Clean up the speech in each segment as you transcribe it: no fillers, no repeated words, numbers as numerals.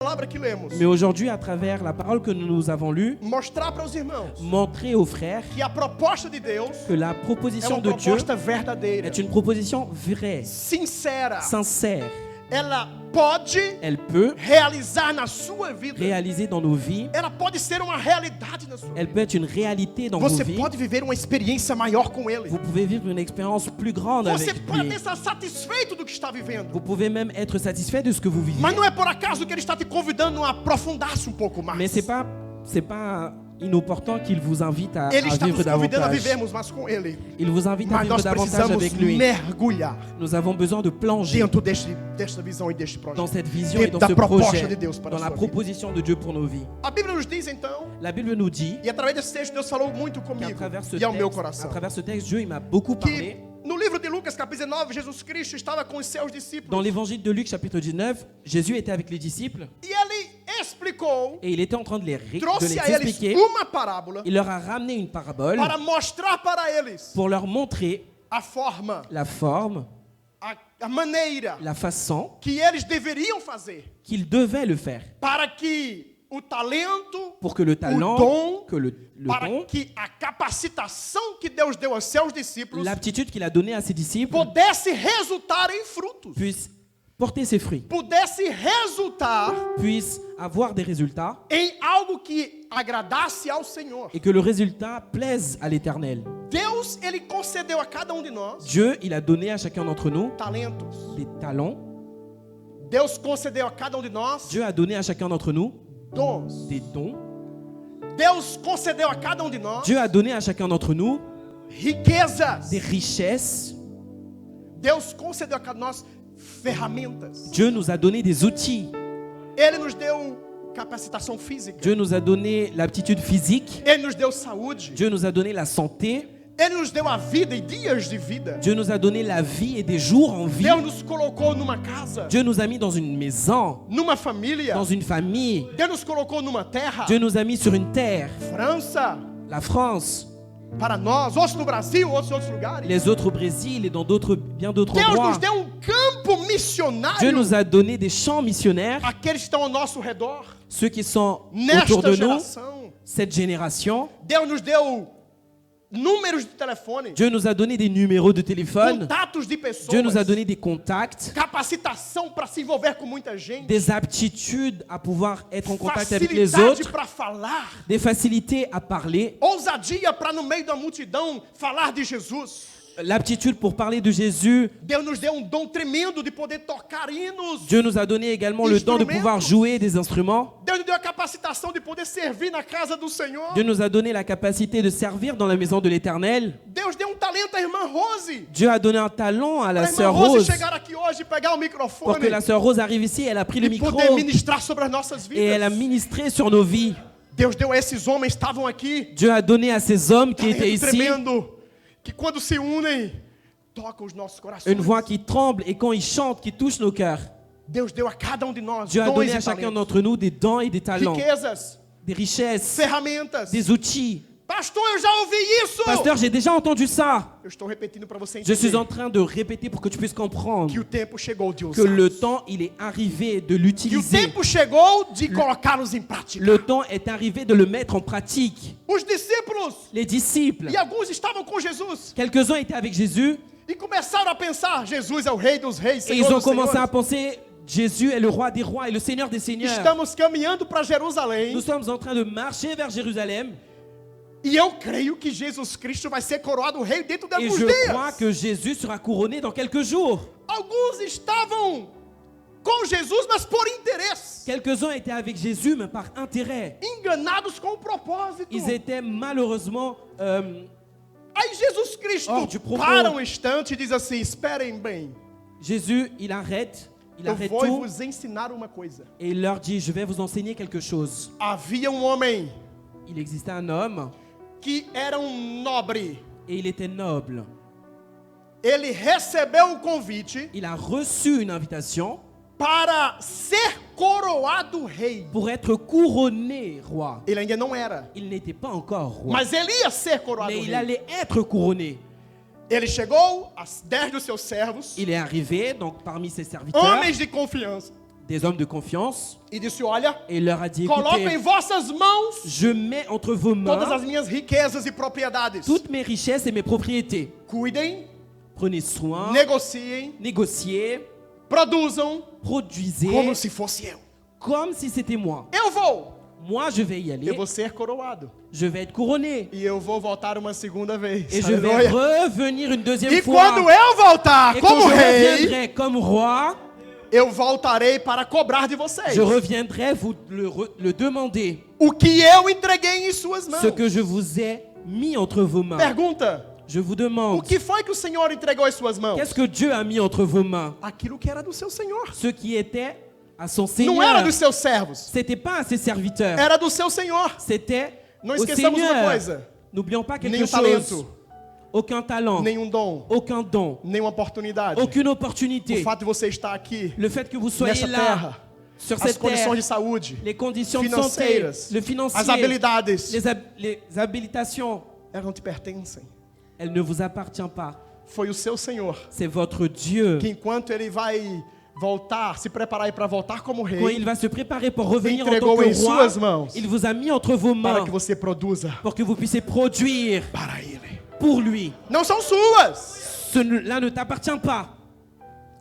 palavra que lemos, Mais aujourd'hui, à travers la parole que nous avons lue, mostrar para os irmãos montrer aux frères que a proposta de Deus que la é proposition uma de Dieu proposta verdadeira, est une proposition vraie, sincera. sincère. Ela pode Elle peut realizar na sua vida. réaliser dans nos vies. Ela pode ser uma realidade na sua vida. Elle peut être une réalité dans vos Você vies. pode viver uma experiência maior com Ele. Vous pouvez vivre une expérience plus grande Você avec pode lui. estar satisfeito do que está vivendo. Vous pouvez même être satisfait de ce que vous vivez. Mas não é por acaso que Ele está te convidando a aprofundar-se pouco mais. Mais c'est pas inopportun qu'il vous invite à Ele está vivre nos convidando a davantage. vivermos mais com Ele. Il vous invite à Mas vivre nós davantage precisamos avec lui. mergulhar Nous avons besoin de plonger dentro desta visão e deste projeto. dans cette vision et Dentro dans da ce proposta projet, de Deus para dans a la sua vida. proposition de Dieu pour nos vies. A Bíblia nos diz então, La Bible nous dit e através desse texto Deus falou muito qu'à comigo travers ce e ao meu texte, coração, Dieu il m'a beaucoup parlé. que no livro de Lucas capítulo 19, Jesus Cristo estava com os seus discípulos Dans l'évangile de Luc chapitre 19, Jésus était avec les disciples e Ele explicou, et il était en train de les trouxe a eles expliquer. uma parábola Il leur a ramené une parabole para mostrar para eles pour leur montrer a forma, la forme, a maneira la façon que eles deveriam fazer qu'ils devaient le faire para que o talento, pour que le talent, dom, que le para don, que a capacitação que Deus deu aos seus discípulos l'aptitude qu'il a donnée à ses disciples pudesse resultar em frutos, puisse porter ses fruits, pudesse resultar puisse avoir des résultats em algo que agradasse ao Senhor. et que le résultat plaise à l'Éternel. Deus, Ele concedeu a cada um de nós Dieu, il a donné à chacun d'entre nous talentos. des talents. Deus concedeu a cada um de nós Dieu a donné à chacun d'entre nous dons. des dons. Deus concedeu a cada um de nós Dieu a donné à chacun d'entre nous riquezas. des richesses. Deus concedeu a cada um de nós ferramentas. Dieu nous a donné des outils. Ele nos deu capacitação física. Dieu nous a donné l'aptitude physique. Ele nos deu saúde. Dieu nous a donné la santé. Ele nos deu a vida e dias de vida. Dieu nous a donné la vie et des jours en vie. Deus nos colocou numa casa, Dieu nous a mis dans une maison, numa família. dans une famille. Deus nos colocou numa terra. Dieu nous a mis sur une terre, França, la France, para nós, outros no Brasil, outros em outros lugares. les autres au Brésil et dans bien d'autres Deus endroits. nos deu campo Dieu missionário. nous a donné des champs missionnaires, Aqueles que estão ao nosso redor. ceux qui sont Nesta autour de nous, geração, cette génération. Deus nos deu números de telefone, Dieu nous a donné des numéros de téléphone. contatos de pessoas, Dieu nous a donné des contacts, capacitação para se envolver com muita gente, des aptitudes à pouvoir être en contact avec les autres, facilidade para falar, des facilités à parler, ousadia para no meio da multidão falar de Jesus. l'aptitude pour parler de Jésus. Deus nos deu dom tremendo de poder tocar hinos. Dieu nous a donné également le don de pouvoir jouer des instruments. Deus nos deu a capacitação de poder servir na casa do Senhor. Dieu nous a donné la capacité de servir dans la maison de l'Éternel. Deus deu talento à irmã Rose. Dieu a donné un talent à la Para a irmã sœur Rose Rose chegar aqui hoje e pegar o pour microfone que la sœur Rose arrive ici. Elle a pris le e micro poder ministrar sobre as nossas et elle a vidas. ministré sur nos vies. Deus deu a esses homens que estavam aqui Dieu a donné à ces hommes qui étaient talento ici tremendo, que quando se unem, tocam os nossos corações. une voix qui tremble et quand ils chantent, qui touche nos cœurs. Deus deu a cada um de nós Dieu a dons donné e à chacun talentos, d'entre nous des dons et des talents, riquezas, des richesses, ferramentas. des outils. Pastor, eu já ouvi isso. Pasteur, j'ai déjà entendu ça. Eu estou repetindo para você Je suis entender en train de répéter pour que tu puisses comprendre que o tempo chegou de que usar. le temps, il est arrivé de Que o l'utiliser. tempo chegou de colocá-los em prática. Le temps est arrivé de le mettre en pratique. Os discípulos Les disciples, e alguns estavam com Jesus quelques-uns étaient avec Jésus e começaram a pensar: Jesus é o Rei dos Reis, et ils Senhor ont dos commencé à Senhores. penser Jésus est le roi des rois et le Seigneur des seigneurs. Estamos caminhando para Jerusalém Nous sommes en train de marcher vers Jérusalem e eu creio que Jesus Cristo vai ser coroado rei dentro de et alguns je dias. crois que Jésus sera couronné dans quelques jours. Alguns estavam com Jesus, mas por interesse, Quelques-uns étaient avec Jésus mais par intérêt. enganados com o propósito. Ils étaient malheureusement Aí Jesus Cristo Hors du propos. para um instante e diz assim: esperem bem, Jésus, il arrête eu vou tout vos ensinar uma coisa. et il leur dit, je vais vous enseigner quelque chose. Havia homem Il existait un homme que era nobre. et il était noble. Ele recebeu o convite Il a reçu une invitation para ser coroado rei. pour être couronné roi. Ele ainda não era, Il n'était pas encore roi, mas ele ia ser coroado mais il rei. allait être couronné. Ele chegou, as 10 dos seus servos, Il est arrivé, donc parmi ses serviteurs, homens de confiança, des hommes de confiance e disse: olha, et leur a dit, coloco em écoutez, vossas mãos je mets entre vos todas as mains minhas riquezas e propriedades. toutes mes richesses et mes propriétés. Cuidem, Prenez soin, negociem, négociez, produzam produisez como se fosse eu. comme si c'était moi. Eu vou, Moi, je vais y eu aller, vou ser coroado. je vais être couronné. E eu vou voltar uma segunda vez. Et je vais Aleluia. revenir une deuxième E fois. quando eu voltar Et como quand je rei, reviendrai comme roi, eu voltarei para cobrar de vocês je reviendrai vous le demander. o que eu entreguei em suas mãos. Ce que je vous ai mis entre vos mains. Pergunta: Je vous o demande, que foi que o Senhor entregou em suas mãos? qu'est-ce que Dieu a mis entre vos mains? Aquilo que era do seu Senhor. Ce qui était à son Não era Seigneur. dos seus servos, C'était pas à ses serviteurs. era do seu Senhor. C'était Não au esqueçamos uma Seigneur. coisa: N'oublions pas quelque nenhum chose. talento, Aucun talent, nenhum dom, aucun don, nenhuma oportunidade. aucune O opportunité. fato de você estar aqui, Le fait que vous soyez nessa là, terra, sur as cette condições terre, de saúde, les conditions de santé, financeiras, le financier, as habilidades, les habilitations, elas não te pertencem. elles ne vous appartiennent pas. Foi o seu Senhor C'est votre Dieu. que, enquanto Ele vai voltar, se preparar para voltar como Quand rei, il va se préparer pour revenir en tant entregou em que roi, suas mãos il vous a mis entre vos para mains que você produza pour que vous puissiez produire para Ele. pour lui. Não são suas. Cela ne t'appartient pas.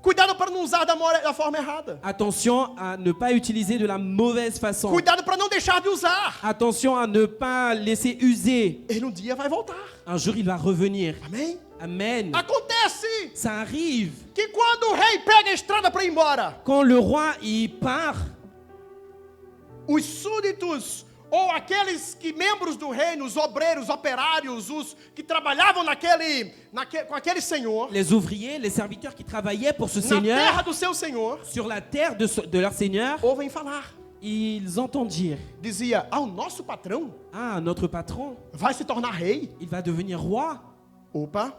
Cuidado para não usar da forma errada. Attention à ne pas utiliser de la mauvaise façon. Cuidado para não deixar de usar. Attention à ne pas laisser user. Ele um dia vai voltar. Un jour, il va revenir. Amém? Amen. Acontece Ça arrive. que quando o rei pega a estrada para ir embora, Quand le roi y part, os súditos ou aqueles que membros do reino, os obreiros, operários, os que trabalhavam com aquele senhor, les ouvriers, les serviteurs qui travaillaient pour ce na terra Seigneur, do seu senhor, sur la terre de leur Seigneur, ouvem falar. ils entendent dire, Dizia: o nosso patrão ah, notre patron, vai se tornar rei. il va devenir roi. Opa!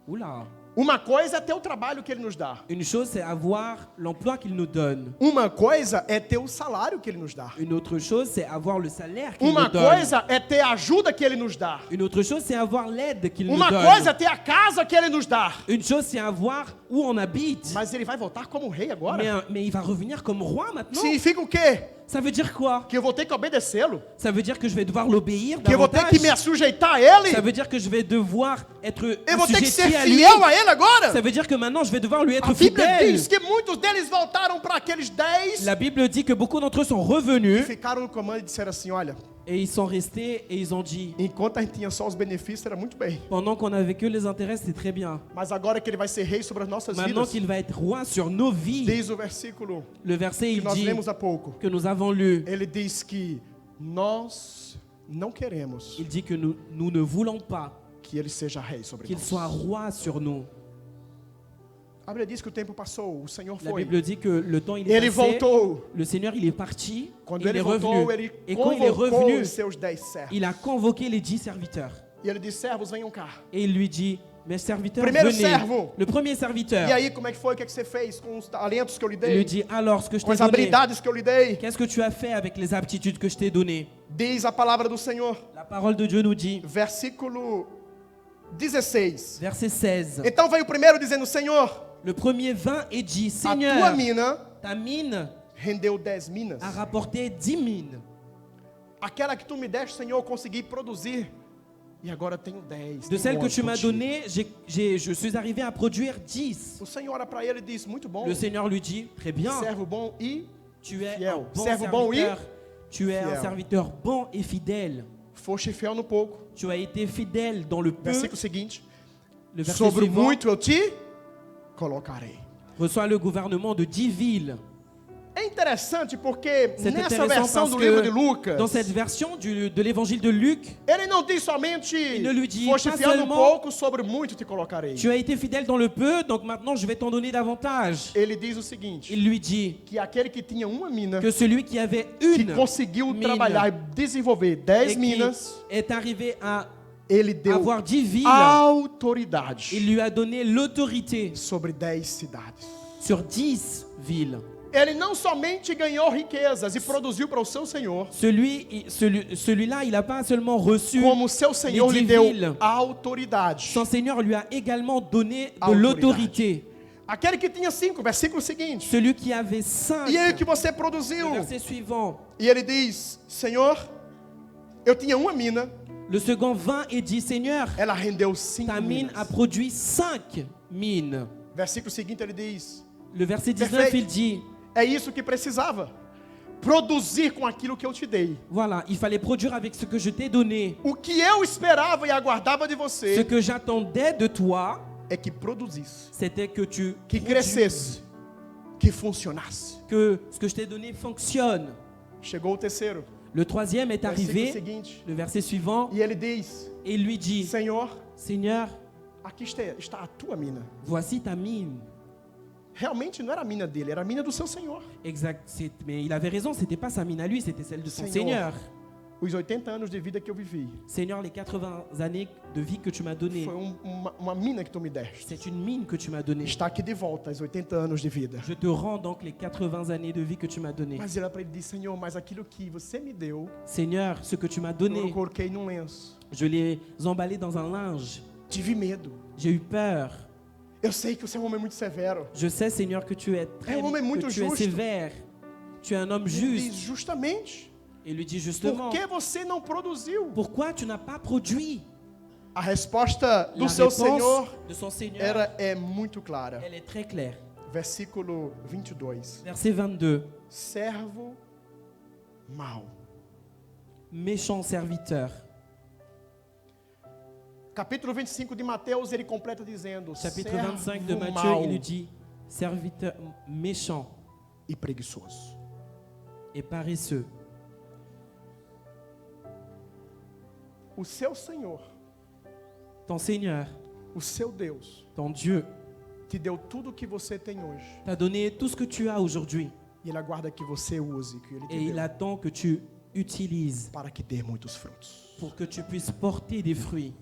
Oula. Uma coisa é ter o trabalho que ele nos dá. Une chose, c'est avoir l'emploi qu'il nous donne. Uma coisa é ter o salário que ele nos dá. Une autre chose, c'est avoir le salaire qu'il Uma nous donne. coisa é ter a ajuda que ele nos dá. Une autre chose, c'est avoir l'aide qu'il nous Uma donne. coisa é ter a casa que ele nos dá. Une chose, c'est avoir où on habite. Mas ele vai voltar como rei agora. Mais il va revenir comme roi maintenant. Significa o quê? Ça veut dire quoi? Que eu vou ter que obedecê-lo. Ça veut dire que je vais devoir l'obéir Que eu vou ter davantage. que me sujeitar a ele. Ça veut dire que je vais devoir être Eu vou ter que ser assujetti à lui. fiel a ele agora. Ça veut dire que maintenant, je vais devoir lui être A Bíblia fidèle. diz que muitos deles voltaram para aqueles 10 La Bible dit que beaucoup d'entre eux sont e revenus ficaram no comando e disseram assim: olha, et ils sont restés et ils ont dit, enquanto a gente tinha só os benefícios era muito bem. pendant qu'on avait que les intérêts, c'était très bien. Mas agora que ele vai ser rei sobre as nossas Maintenant vidas, qu'il va être roi sur nos vies, diz o versículo le verset, que il nós dit, lemos há pouco. que nous avons lu, Ele diz que nós não queremos il dit que nous ne voulons pas que ele seja rei sobre qu'il nós. soit roi sur nous. A Bíblia diz que o tempo passou, o Senhor La foi. Bible dit que le temps il est Ele passé, voltou. le Seigneur il est parti, Quando il ele est voltou, revenu. ele Et quand il est convocou revenu, os seus 10 servos. il a convoqué les 10 serviteurs. E ele disse: servos, venham cá. Et il lui dit, mes serviteurs, Primeiro venez. servo. Le premier serviteur, E aí, como é que foi? O que é que você fez com os talentos que eu lhe il lui dei? dit, alors ce que je Com t'ai as donné, habilidades que eu lhe dei? qu'est-ce que tu as fait avec les aptitudes que je t'ai données? Diz a palavra do Senhor. La parole de Dieu nous dit, Versículo 16. verset 16, Então veio o primeiro dizendo: Senhor, le premier vint et dit, a tua Seigneur, mina ta mine rendeu 10 minas. a rapporté 10 mines. Aquela que tu me deste, Senhor, eu consegui produzir. E agora tenho 10. De celle Tenho que tu m'as contigo. donnée, je suis arrivé à produire 10. O Senhor olha para ele e diz: muito bom, Le Seigneur lui dit, très bien, servo bom e tu es fiel. un bon Servo bon serviteur. Tu es un fiel. serviteur bon et fidèle. foste fiel no pouco. Tu as été fidèle dans le peu. Versículo seguinte: Le verset sobre o suivant, muito eu te colocarei. reçoit le gouvernement de 10 villes. É interessante porque C'est nessa intéressant versão parce do livro de que Lucas, dans cette version de l'évangile de Luc, ele não diz somente Il ne lui dit foste pas fiel no seulement, pouco, sobre muito te colocarei. tu as été fidèle dans le peu, donc maintenant je vais t'en donner davantage. Ele diz o seguinte: Il lui dit que aquele que tinha uma mina, que celui qui avait que une conseguiu mine trabalhar e desenvolver 10 et qui minas, est arrivé à ele deu avoir 10 villes, autoridade il lui a donné l'autorité sobre 10 cidades. sur 10 villes. Ele não somente ganhou riquezas e produziu para o seu Senhor, Celui-là, il n'a pas seulement reçu, como o seu Senhor les lhe 10 deu villes. autoridade. son Seigneur lui a également donné de Autoridade. l'autorité. Aquele que tinha 5, versículo seguinte. Celui qui avait 5. E aí o que você Le produziu? verset suivant. E ele diz, Senhor, eu tinha uma mina, Le second vint et dit, Seigneur, ela rendeu 5 ta mine a minas. produit 5 mines. Versículo seguinte ele diz, Le verset 19, Perfeito. il dit, é isso que precisava. Produzir com aquilo que eu te dei. voilà, il fallait produire avec ce que je t'ai donné. O que eu esperava e aguardava de Ce você que j'attendais de toi, é que produzisse, c'était que tu que produises, crescesse, que funcionasse. que ce que je t'ai donné fonctionne. Chegou o terceiro, Le troisième est versículo arrivé, seguinte, le verset suivant, e ele diz, et il lui dit, Senhor, Seigneur, aqui está a tua mina. voici ta mine. Realmente não era a mina dele, era a mina do seu Senhor. Exact, mais il avait raison, c'était pas sa mine à lui, c'était celle de son Seigneur. Seigneur. Os 80 anos de vida que eu vivi, Seigneur, les 80 années de vie que tu m'as données, foi uma mina que tu me deste. c'est une mine que tu m'as donnée. Está aqui de volta, as 80 anos de vida. Je te rends donc les 80 années de vie que tu m'as données. Mas ele para ele diz, Senhor, mas aquilo que você me deu, Seigneur, ce que tu m'as eu donné, coloquei num lenço. je l'ai emballé dans un linge. Tive medo. J'ai eu peur. Eu sei que você é um homem muito severo. Je sais, Seigneur, que tu es très homem muito que tu es justo. sévère. Tu es un homme Ele diz, juste. justamente, Et lui dit por justement, que você não produziu? pourquoi tu n'as pas produit? A resposta do La seu réponse Senhor de son Seigneur, é muito clara. elle est très claire. Versículo 22. Verset 22. Servo mau. Méchant serviteur. Capítulo 25 de Mateus, ele completa dizendo, Chapitre 25 de servo Matthieu, mau il lui dit, serviteur méchant e preguiçoso. et paresseux. O seu Senhor, Ton Seigneur, o seu Deus, ton Dieu, te deu tudo o que você tem hoje. t'a donné tout ce que tu as aujourd'hui. E Ele aguarda que você use, que Ele te Et il deu, attend que tu utilises para que dê muitos frutos. pour que tu puisses porter des fruits.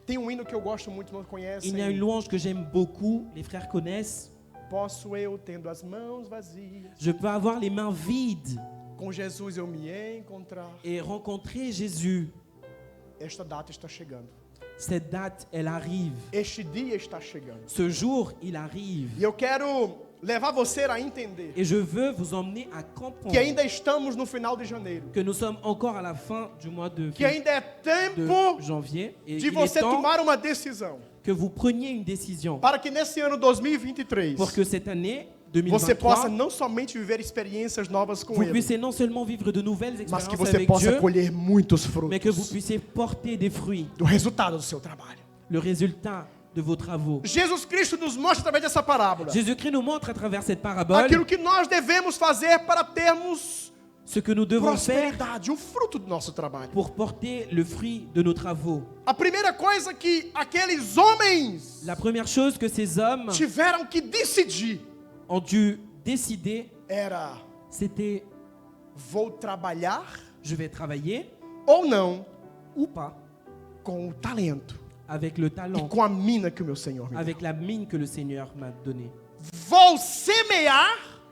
Tem um hino que eu gosto muito, não Il conhecem? y a une louange que j'aime beaucoup, les frères connaissent. Posso eu, tendo as mãos vazias, Je peux avoir les mains vides com Jesus eu me encontrar. et rencontrer Jésus. Esta data está chegando. Cette date, elle arrive. Este dia está chegando. Ce jour, il arrive. E eu quero levar você a entender Et je veux vous emmener à comprendre que ainda estamos no final de janeiro. que nous sommes encore à la fin du mois de Que ainda é tempo janvier et de il est você temps tomar uma decisão que vous preniez une décision para que nesse ano 2023 pour que cette année você 2023 possa não somente viver experiências novas com vous Ele, puissiez non seulement vivre de nouvelles mas que expériences você avec possa Dieu, colher muitos mais que vous frutos puissiez porter des fruits, do resultado do seu trabalho. le résultat de vos travaux. Jesus Cristo nos mostra através dessa parábola Jésus-Christ nous montre à travers cette parabole aquilo que nós devemos fazer para termos ce que nous devons faire prosperidade, o fruto do nosso trabalho. pour porter le fruit de nos travaux. A primeira coisa que aqueles homens La première chose que ces hommes tiveram que decidir ont dû décider, era: c'était vou trabalhar je vais travailler ou não ou pas com o talento avec le e talent, com a mina que o meu Senhor me deu. avec la mine que le Seigneur m'a donnée. Vou semear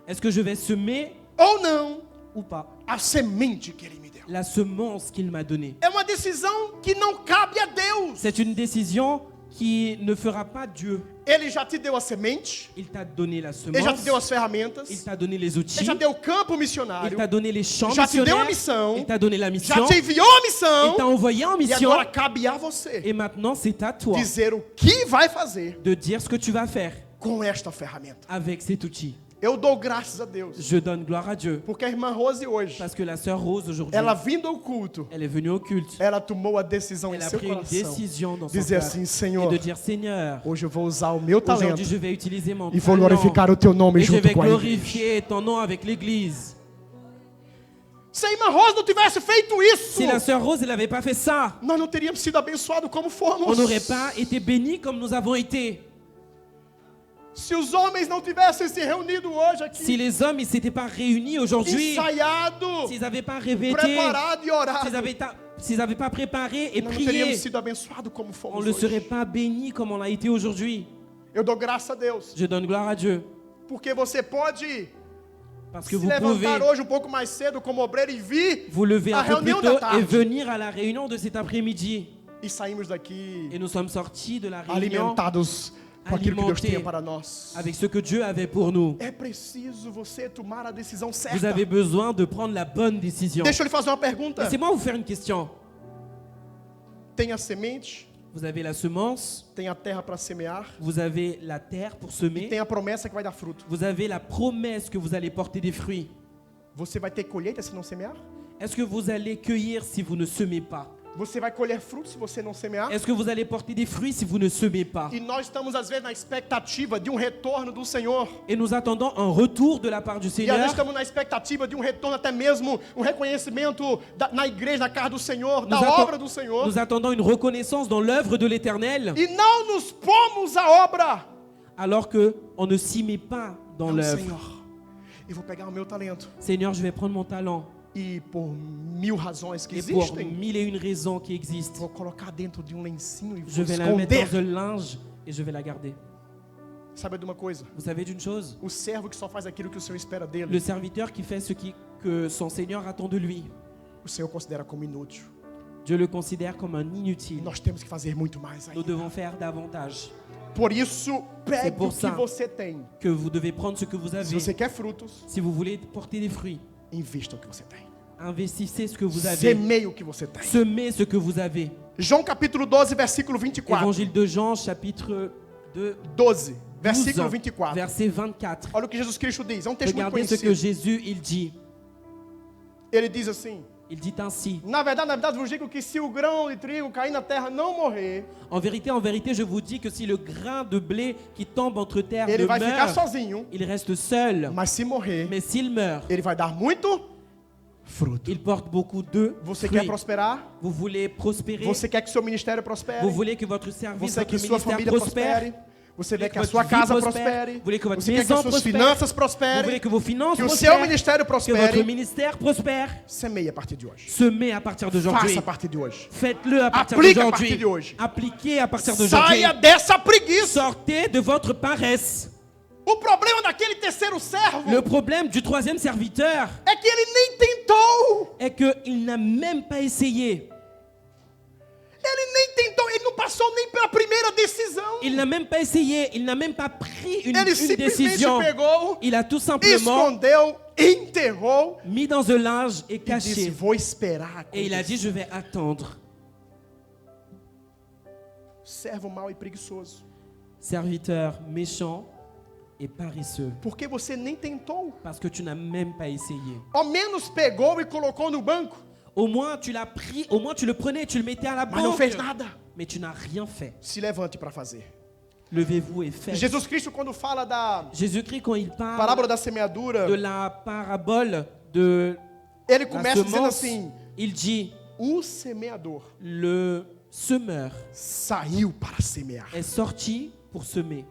Est-ce que je vais semer ou não ou pas a semente que Ele me deu. la semence qu'il m'a donnée? É uma decisão que não cabe a Deus. C'est une décision qui ne fera pas Dieu. Ele já te deu a semente, Il t'a donné la Ele já te deu semence, as ferramentas, il t'a donné les Ele outils, já deu o campo il missionário, t'a donné les champs já te deu a missionnaires, missão, il t'a donné la já mission, te enviou a il missão, t'a envoyé en e mission, agora cabe a você et maintenant c'est à toi dizer o que vai fazer de dire ce que tu vas faire com esta ferramenta. avec cet outil. Eu dou graças a Deus, Je donne gloire à Dieu porque a irmã Rose hoje, parce que la sœur Rose aujourd'hui, ela vindo ao culto, elle est venue au culte, ela tomou a decisão elle em a seu pris une coração, décision dans son dizer cœur assim: et Senhor, de dire Seigneur, hoje eu vou usar o meu talento aujourd'hui je vais utiliser mon e vou talent glorificar o teu nome et je junto vais com a igreja. glorifier ton nom avec l'église. Se a irmã Rose não tivesse feito isso, Si la sœur Rose n'avait pas fait ça, nós não teríamos sido abençoados como fomos. on n'aurait pas été bénis comme nous avons été. Se os homens não tivessem se reunido hoje aqui, Si les hommes ne s'étaient pas réunis aujourd'hui, ensaiado, s'ils n'avaient pas répété, preparado e orado, s'ils n'avaient pas préparé et nós não teríamos prié, sido abençoados como on fomos ne serait hoje. pas bénis comme on l'a été aujourd'hui. Eu dou graças a Deus, Je donne gloire à Dieu porque você pode parce que se vous pouvez levantar hoje um pouco mais cedo como obreiro e vir vous lever à un peu plus réunion da tôt et tarde. venir à la réunion de cet après-midi. E saímos daqui Et nous sommes sortis de la réunion alimentados com aquilo que Deus alimenter tinha para nós. avec ce que Dieu avait pour nous. É preciso você tomar a decisão Vous certa. avez besoin de prendre la bonne décision. Deixa eu lhe fazer uma pergunta. Laissez-moi vous faire une question. Tem a semente, Vous avez la semence, tem a terra para semear, vous avez la terre pour e semer, tem a promessa que vai dar fruto. vous avez la promesse que vous allez porter des fruits. Você vai ter colheita se não semear? Est-ce que vous allez cueillir si vous ne semez pas? Você vai colher fruto se você não semear? Est-ce que vous allez porter des fruits si vous ne semez pas? E nós estamos às vezes na expectativa de um retorno do Senhor. Et nous attendons un retour de la part du E às Seigneur. vezes estamos na expectativa de um retorno, até mesmo um reconhecimento na igreja, na casa do Senhor, da obra do Senhor. Nous attendons une reconnaissance dans l'œuvre de l'Éternel, E não nos pomos a obra. alors qu'on ne s'y met pas dans Não, l'œuvre. Senhor, eu vou pegar o meu talento. Seigneur, je vais prendre mon talent. E por mil razões que Et pour existem, mille et une raisons qui existent, vou colocar dentro de um lencinho e je vou vais la mettre esconder. dans un linge et je vais la garder. Sabe de uma coisa? Vous savez d'une chose? O servo que só faz aquilo que o Senhor espera dele, Le serviteur qui fait ce que son Seigneur attend de lui, o Senhor considera como inútil. Dieu le considère comme un E inutile. nós temos que fazer muito mais Nous ainda. devons faire davantage. Por isso, pegue pour o que ça. você tem. Que vous devez prendre ce que vous Se avez. você quer frutos, Si vous voulez porter des fruits, invista o que você tem. investissez ce que vous avez. Semeie o que você tem. Semez ce que vous avez. João capítulo 12, versículo 24. Évangile de Jean, chapitre 2, 12, 12, versículo 24. verset 24. Olha o que Jesus Cristo diz. É um texto muito Regardez ce que conhecido. Jésus, il dit. Ele diz assim: Il dit ainsi. na verdade, vos digo que se o grão de trigo cair na terra não morrer, En vérité, je vous dis que si le grain de blé qui tombe entre terre ele ne vai ficar meurt, sozinho. il reste seul. Mas se morrer, Mais s'il meurt, ele vai dar muito fruto. il porte beaucoup de Você quer fruits. prosperar? Vous voulez prospérer. Você quer que seu ministério prospere? Vous voulez que votre service, Você quer que votre sua ministère família prospère. prospere? Você Vous quer voulez que a que sua votre vie casa prospère. prospere? Vous voulez que votre Você quer que maison as suas prospère. finanças Vous voulez prosperem? que vos finances Que o seu prospèrent. ministério Que votre prospere? ministère prospère. Semeie a partir de hoje. Semez à partir d'aujourd'hui. Faça a partir de hoje. Faites-le à partir Aplique a partir d'aujourd'hui. de hoje. Appliquez à partir d'aujourd'hui. Saia dessa preguiça. Sortez de votre paresse. O problema daquele terceiro servo Le problème du troisième serviteur é que ele nem tentou. est qu'il n'a même pas essayé. Ele nem tentou, ele não passou nem pela primeira decisão. Il n'a même pas essayé. Il n'a même pas pris une Ele simplesmente décision. pegou, Il a tout simplement escondeu, enterrou mis dans un linge et e disse: caché. vou esperar Et il a dit, acontecer. je vais attendre. Servo mau e preguiçoso. Serviteur méchant et paresseux. Porque você nem tentou. Parce que tu n'as même pas essayé. Ao menos pegou e colocou no banco, Au moins tu l'as pris, au moins tu le prenais, tu le mettais à la mas não banque. fez nada. Mais tu n'as rien fait. Se levante para fazer. Levez-vous et faites. Jesus Cristo, quando fala da Jésus-Christ, quand il parle parábola da semeadura, de la parabole de ele la começa dizendo semence, assim: il dit, o semeador le semeur saiu para semear. est sorti pour semer.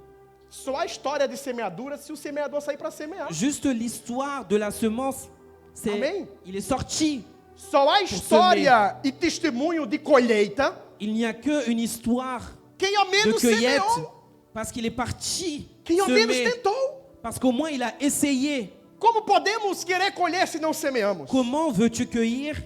Só há história de semeadura se o semeador sair para semear. Juste l'histoire de la semence, c'est Amen. il est sorti. Só há história e testemunho de colheita Il n'y a qu'une histoire quem ao de menos cueillette semeou, parce qu'il est parti quem ao menos semer. tentou. Parce qu'au moins il a essayé. Como podemos querer colher se não semeamos? Comment veux-tu cueillir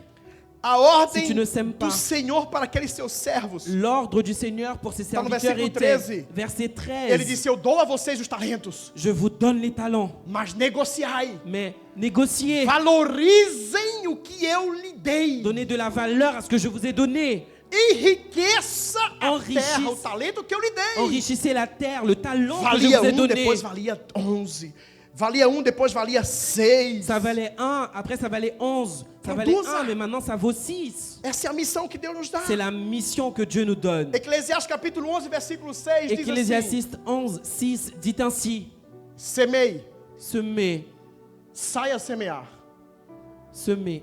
A si ordem tu ne sèmes do pas? Senhor para aqueles seus servos. L'ordre du Seigneur pour ses Está no serviteurs versículo était, 13. verset Ele 13, disse: eu dou a vocês os talentos, je vous donne les talents, mas negociai. mais négociez, Valorizem o que eu lhe dei. donnez de la valeur à ce que je vous ai donné, Enriqueça a Enriqueça. terra, o talento que eu lhe dei. enrichissez la terre, le talent que je Valia vous ai donné. depois valia 11. Valia depois valia 6. Ça valait 1, après ça valait 11, ça valait 1, mais maintenant ça vaut 6. Essa é a missão que Deus nos dá. C'est la mission que Dieu nous donne. Eclesiastes capítulo 11, versículo 6 diz assim: Ecclésiastes 11, 6 dit ainsi, semei, semez, saia semear. semez.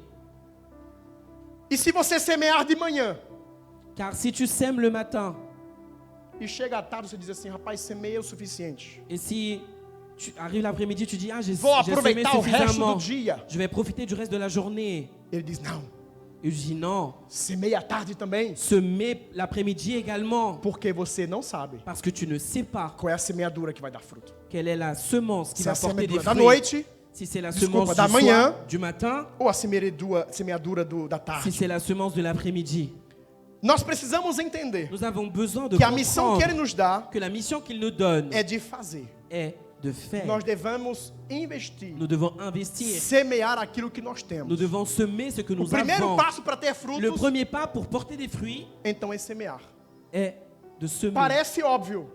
E se você semear de manhã Car si tu sèmes le matin, e chega à tarde, você diz assim: rapaz, semeia o suficiente. et si tu arrives l'après-midi, tu dis, ah, j'ai Vou semé aproveitar o resto suffisamment, do dia. je vais profiter du reste de la journée. Ele diz: não, Et je dis non, semeia à tarde também. semez l'après-midi également, Porque você não sabe parce que tu ne sais pas qual é a semeadura que vai dar fruto. quelle est la semence qui Se é va a porter des semeadura da fruits. noite Si c'est la Desculpa, semence da du manhã. soir, du matin, ou a semeadura da si tarde. c'est la semence de l'après-midi. Nós precisamos entender Nous avons besoin de que a missão que Ele comprendre nos dá que la mission qu'il nous donne é de fazer. est de faire. Nós devemos investir, Nous devons investir. semear aquilo que nós Nous temos. devons semer ce que O nous primeiro avons. passo para ter Le frutos, premier pas pour porter des fruits então, é semear. est de semer. Parece óbvio,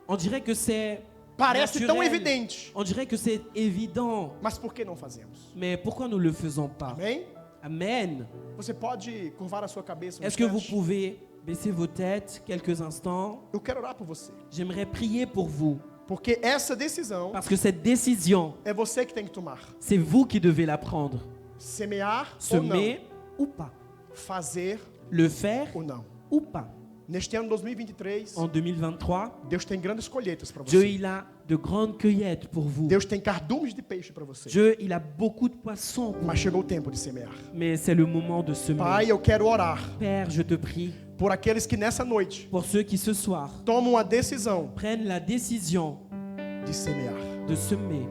On dirait que c'est parece tão naturel. evidente, On dirait que c'est évident. mas por que não fazemos? Mais pourquoi nous ne le faisons pas? Amém? Amen. Você pode curvar a sua cabeça um Est-ce que vous instante? pouvez baisser vos têtes quelques instants? Eu quero orar por você, J'aimerais prier pour vous. porque essa decisão Parce que cette décision, é você que tem que tomar. c'est vous qui devez la prendre. Semear ou não, Semer ou pas. fazer Le faire ou não. ou pas. Neste ano 2023, En 2023, Deus tem grandes colheitas para Dieu você. il a de grandes cueillettes pour vous. Deus tem cardumes de peixe para você. Dieu il a beaucoup de poissons pour Mas chegou o tempo de semear. Mais c'est le moment de semer. Pai, eu quero orar Père, je te prie por aqueles que nessa noite pour ceux qui ce soir tomam a decisão prennent la décision de semear, de semer,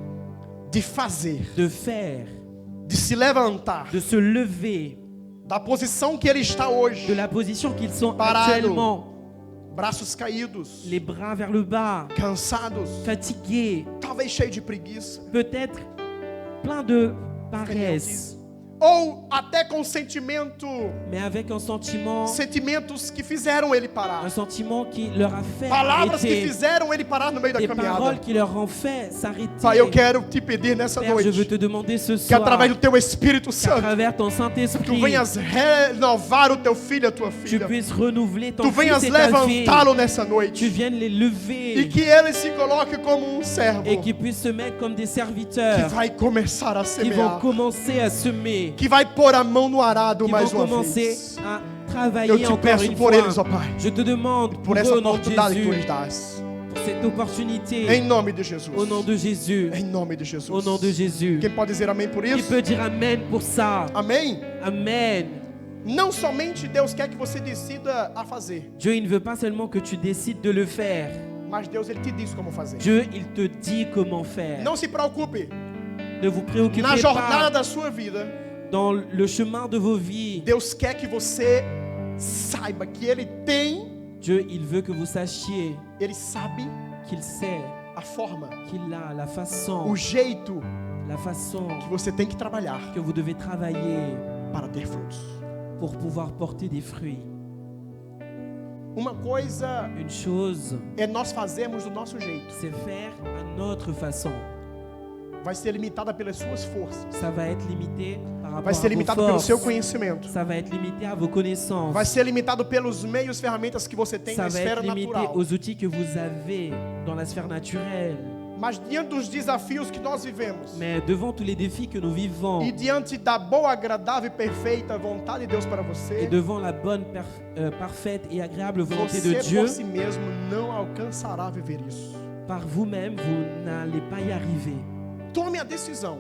de fazer, de faire, de se levantar de se lever da posição que ele está hoje, de la position qu'ils sont Parado. actuellement, braços caídos, les bras vers le bas, cansados, fatigués, talvez cheio de preguiça, peut-être plein de paresse, ou até com sentimento, mais avec un sentiment sentimentos que fizeram ele un parar, sentiment qui leur a fait palavras que arrêter, fizeram ele parar no meio da des paroles caminhada. qui leur ont fait s'arrêter. Pai, eu quero te pedir nessa Père, je veux noite te demander ce que soir através do teu Espírito qu'à Santo travers ton tu Saint-Esprit, venhas renovar o teu filho, a tua tu filha, puisses renouveler ton tu fils venhas et ta fille, levantá-lo nessa tu noite viennes les e lever que ele se coloque como servo et qu'ils puissent se mettre comme des que serviteurs vai começar a qui vont semear, commencer à semer, que vai pôr a mão no arado qui mais vont uma commencer vez. à Eu travailler te encore peço une por fois. eles, ó Pai, Je te demande pour por essa eux, au nom de oportunidade que tu lhes Jésus, dás. pour cette opportunité, Em nome de Jesus. au nom de Jésus, Em nome de Jesus. au nom de Jésus. Quem pode dizer amém por Qui isso? peut dire Amen pour ça? Amém? Amen. Não somente Deus quer que você decida a fazer, Dieu, il ne veut pas seulement que tu décides de le faire. mas Deus ele te diz como fazer. Dieu, il te dit comment faire. Não se preocupe. Ne vous préoccupez Na jornada pas da sua vida, dans le chemin de vos vies. Deus quer que você saiba que Ele tem, Dieu, il veut que vous sachiez Ele sabe qu'il sait, a forma, qu'il a la o façon jeito que você tem que trabalhar vous devez travailler para ter frutos. pour pouvoir porter des fruits. Uma coisa Une chose, é nós fazermos do nosso jeito. c'est faire à notre façon. Vai ser limitada pelas suas forças. Ça va être limité par rapport Vai à ser vos limitado pelo seu forces. conhecimento. Ça va être limité à vos connaissances. Vai ser limitado pelos meios, ferramentas que você tem Ça na va esfera être limité natural. aux outils que vous avez dans la sphère naturelle. Mas diante dos desafios que nós vivemos Mais devant tous les défis que nous vivons e diante da boa, agradável e perfeita vontade de Deus para et você, devant la bonne, parfaite et agréable volonté de você Dieu, por si mesmo não alcançará viver isso. par vous-même, vous n'allez pas y arriver. Tome a decisão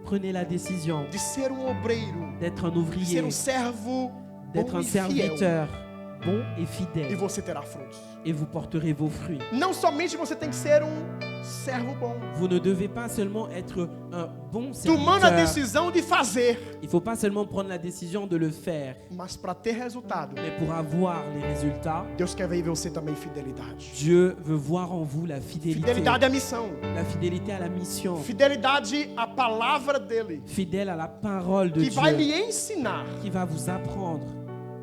Prenez la décision de ser obreiro, d'être un de ser ouvrier, servo d'être bom un e fiel, serviteur bon et e fidèle, você terá frutos. et vous porterez vos fruits. Não somente você tem que ser servo bom, Vous ne devez pas seulement être un bon tomando a serviteur. decisão de fazer, Il ne faut pas seulement prendre la décision de le faire, mas para ter resultado, mais pour avoir les résultats, Deus quer ver em você também fidelidade. Dieu veut voir en vous la fidélité. Fidelidade à missão, La fidélité à la mission. fidelidade à palavra dele, Fidèle à la parole de que vai Dieu. lhe ensinar Qui va vous apprendre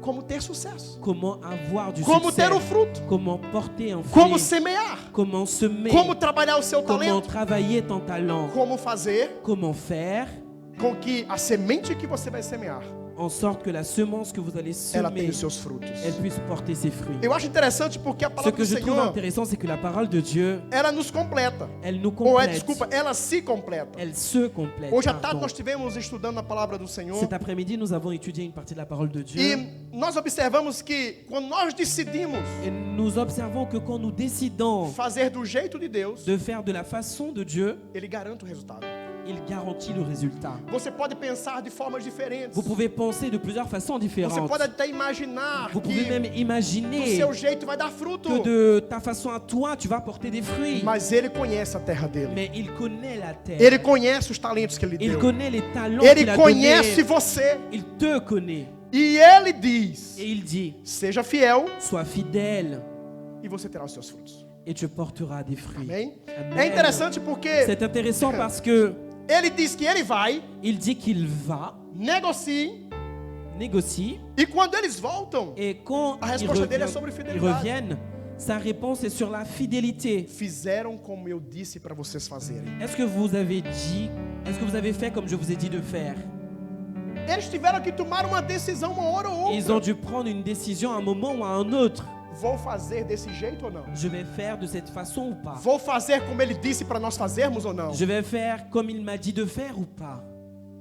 como ter sucesso, comment avoir du como succès. ter o fruto, Comment porter un como fruit. semear, Comment semer. como trabalhar o seu Comment talento, travailler ton talent. como fazer Comment faire com que a semente que você vai semear, en sorte que la semence que vous allez ela tenha semer, os seus frutos. elle puisse porter ses fruits. Eu acho interessante porque a Ce palavra que do je trouve Senhor, intéressant, c'est que la parole de Dieu, ela nos completa. elle nous Ou complète. desculpa, ela se completa. Elle se complète. Hoje à tarde pardon. nós tivemos estudando a palavra do Senhor Cet après-midi, nous avons étudié une partie de la parole de Dieu. e nós observamos que quando nós decidimos Et nous observons que quand nous décidons fazer do jeito de Deus, de faire de la façon de Dieu, Ele garante o resultado. il garantit le résultat. Você pode pensar de formas diferentes. Vous pouvez penser de plusieurs façons Você différentes. pode até imaginar Vous pouvez que même do imaginer seu jeito vai dar fruto. que de ta façon à toi, tu vas porter des fruits. Mas Ele conhece a terra dele. Mais il connaît la terre. Ele conhece os talentos que Ele Il deu. connaît les talents Ele qu'il a conhece donnés. você. Il te connaît. E ele diz: Et il dit, seja fiel sois fidèle e você terá os seus frutos. et tu porteras des fruits. Amém? Amen. É interessante porque C'est intéressant parce que ele diz que ele vai, il dit qu'il va, negocie, négocie, e quando eles voltam, et quand a ils resposta dele é sobre ils fidelidade. reviennent, sa réponse est sur la fidélité. Fizeram como eu disse para vocês fazerem. Est-ce que vous avez fait comme je vous ai dit de faire? Eles tiveram que tomar uma decisão uma hora ou Ils ont outra. dû prendre une décision à un moment ou à un autre. Vou fazer desse jeito ou não? Je vais faire de cette façon ou pas? Vou fazer como ele disse para nós fazermos ou não? Je vais faire comme il m'a dit de faire ou pas?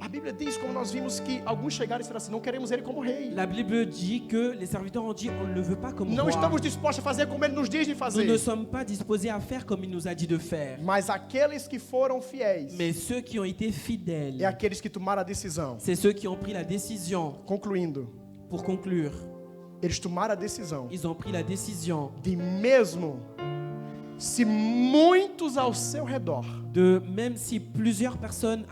A Bíblia diz, como nós vimos, que alguns chegaram e disseram assim: não queremos ele como rei. La Bible dit que les serviteurs ont dit on ne le veut pas comme Não roi. estamos dispostos a fazer como ele nos diz de Nous ne fazer. sommes pas disposés à faire comme il nous a dit de faire. Mas aqueles que foram fiéis Mais ceux qui ont été fidèles, é aqueles que tomaram a decisão. c'est ceux qui ont pris la décision. Concluindo, Pour conclure, eles tomaram a decisão ils ont pris la décision de mesmo se muitos ao seu redor de, même si plusieurs personnes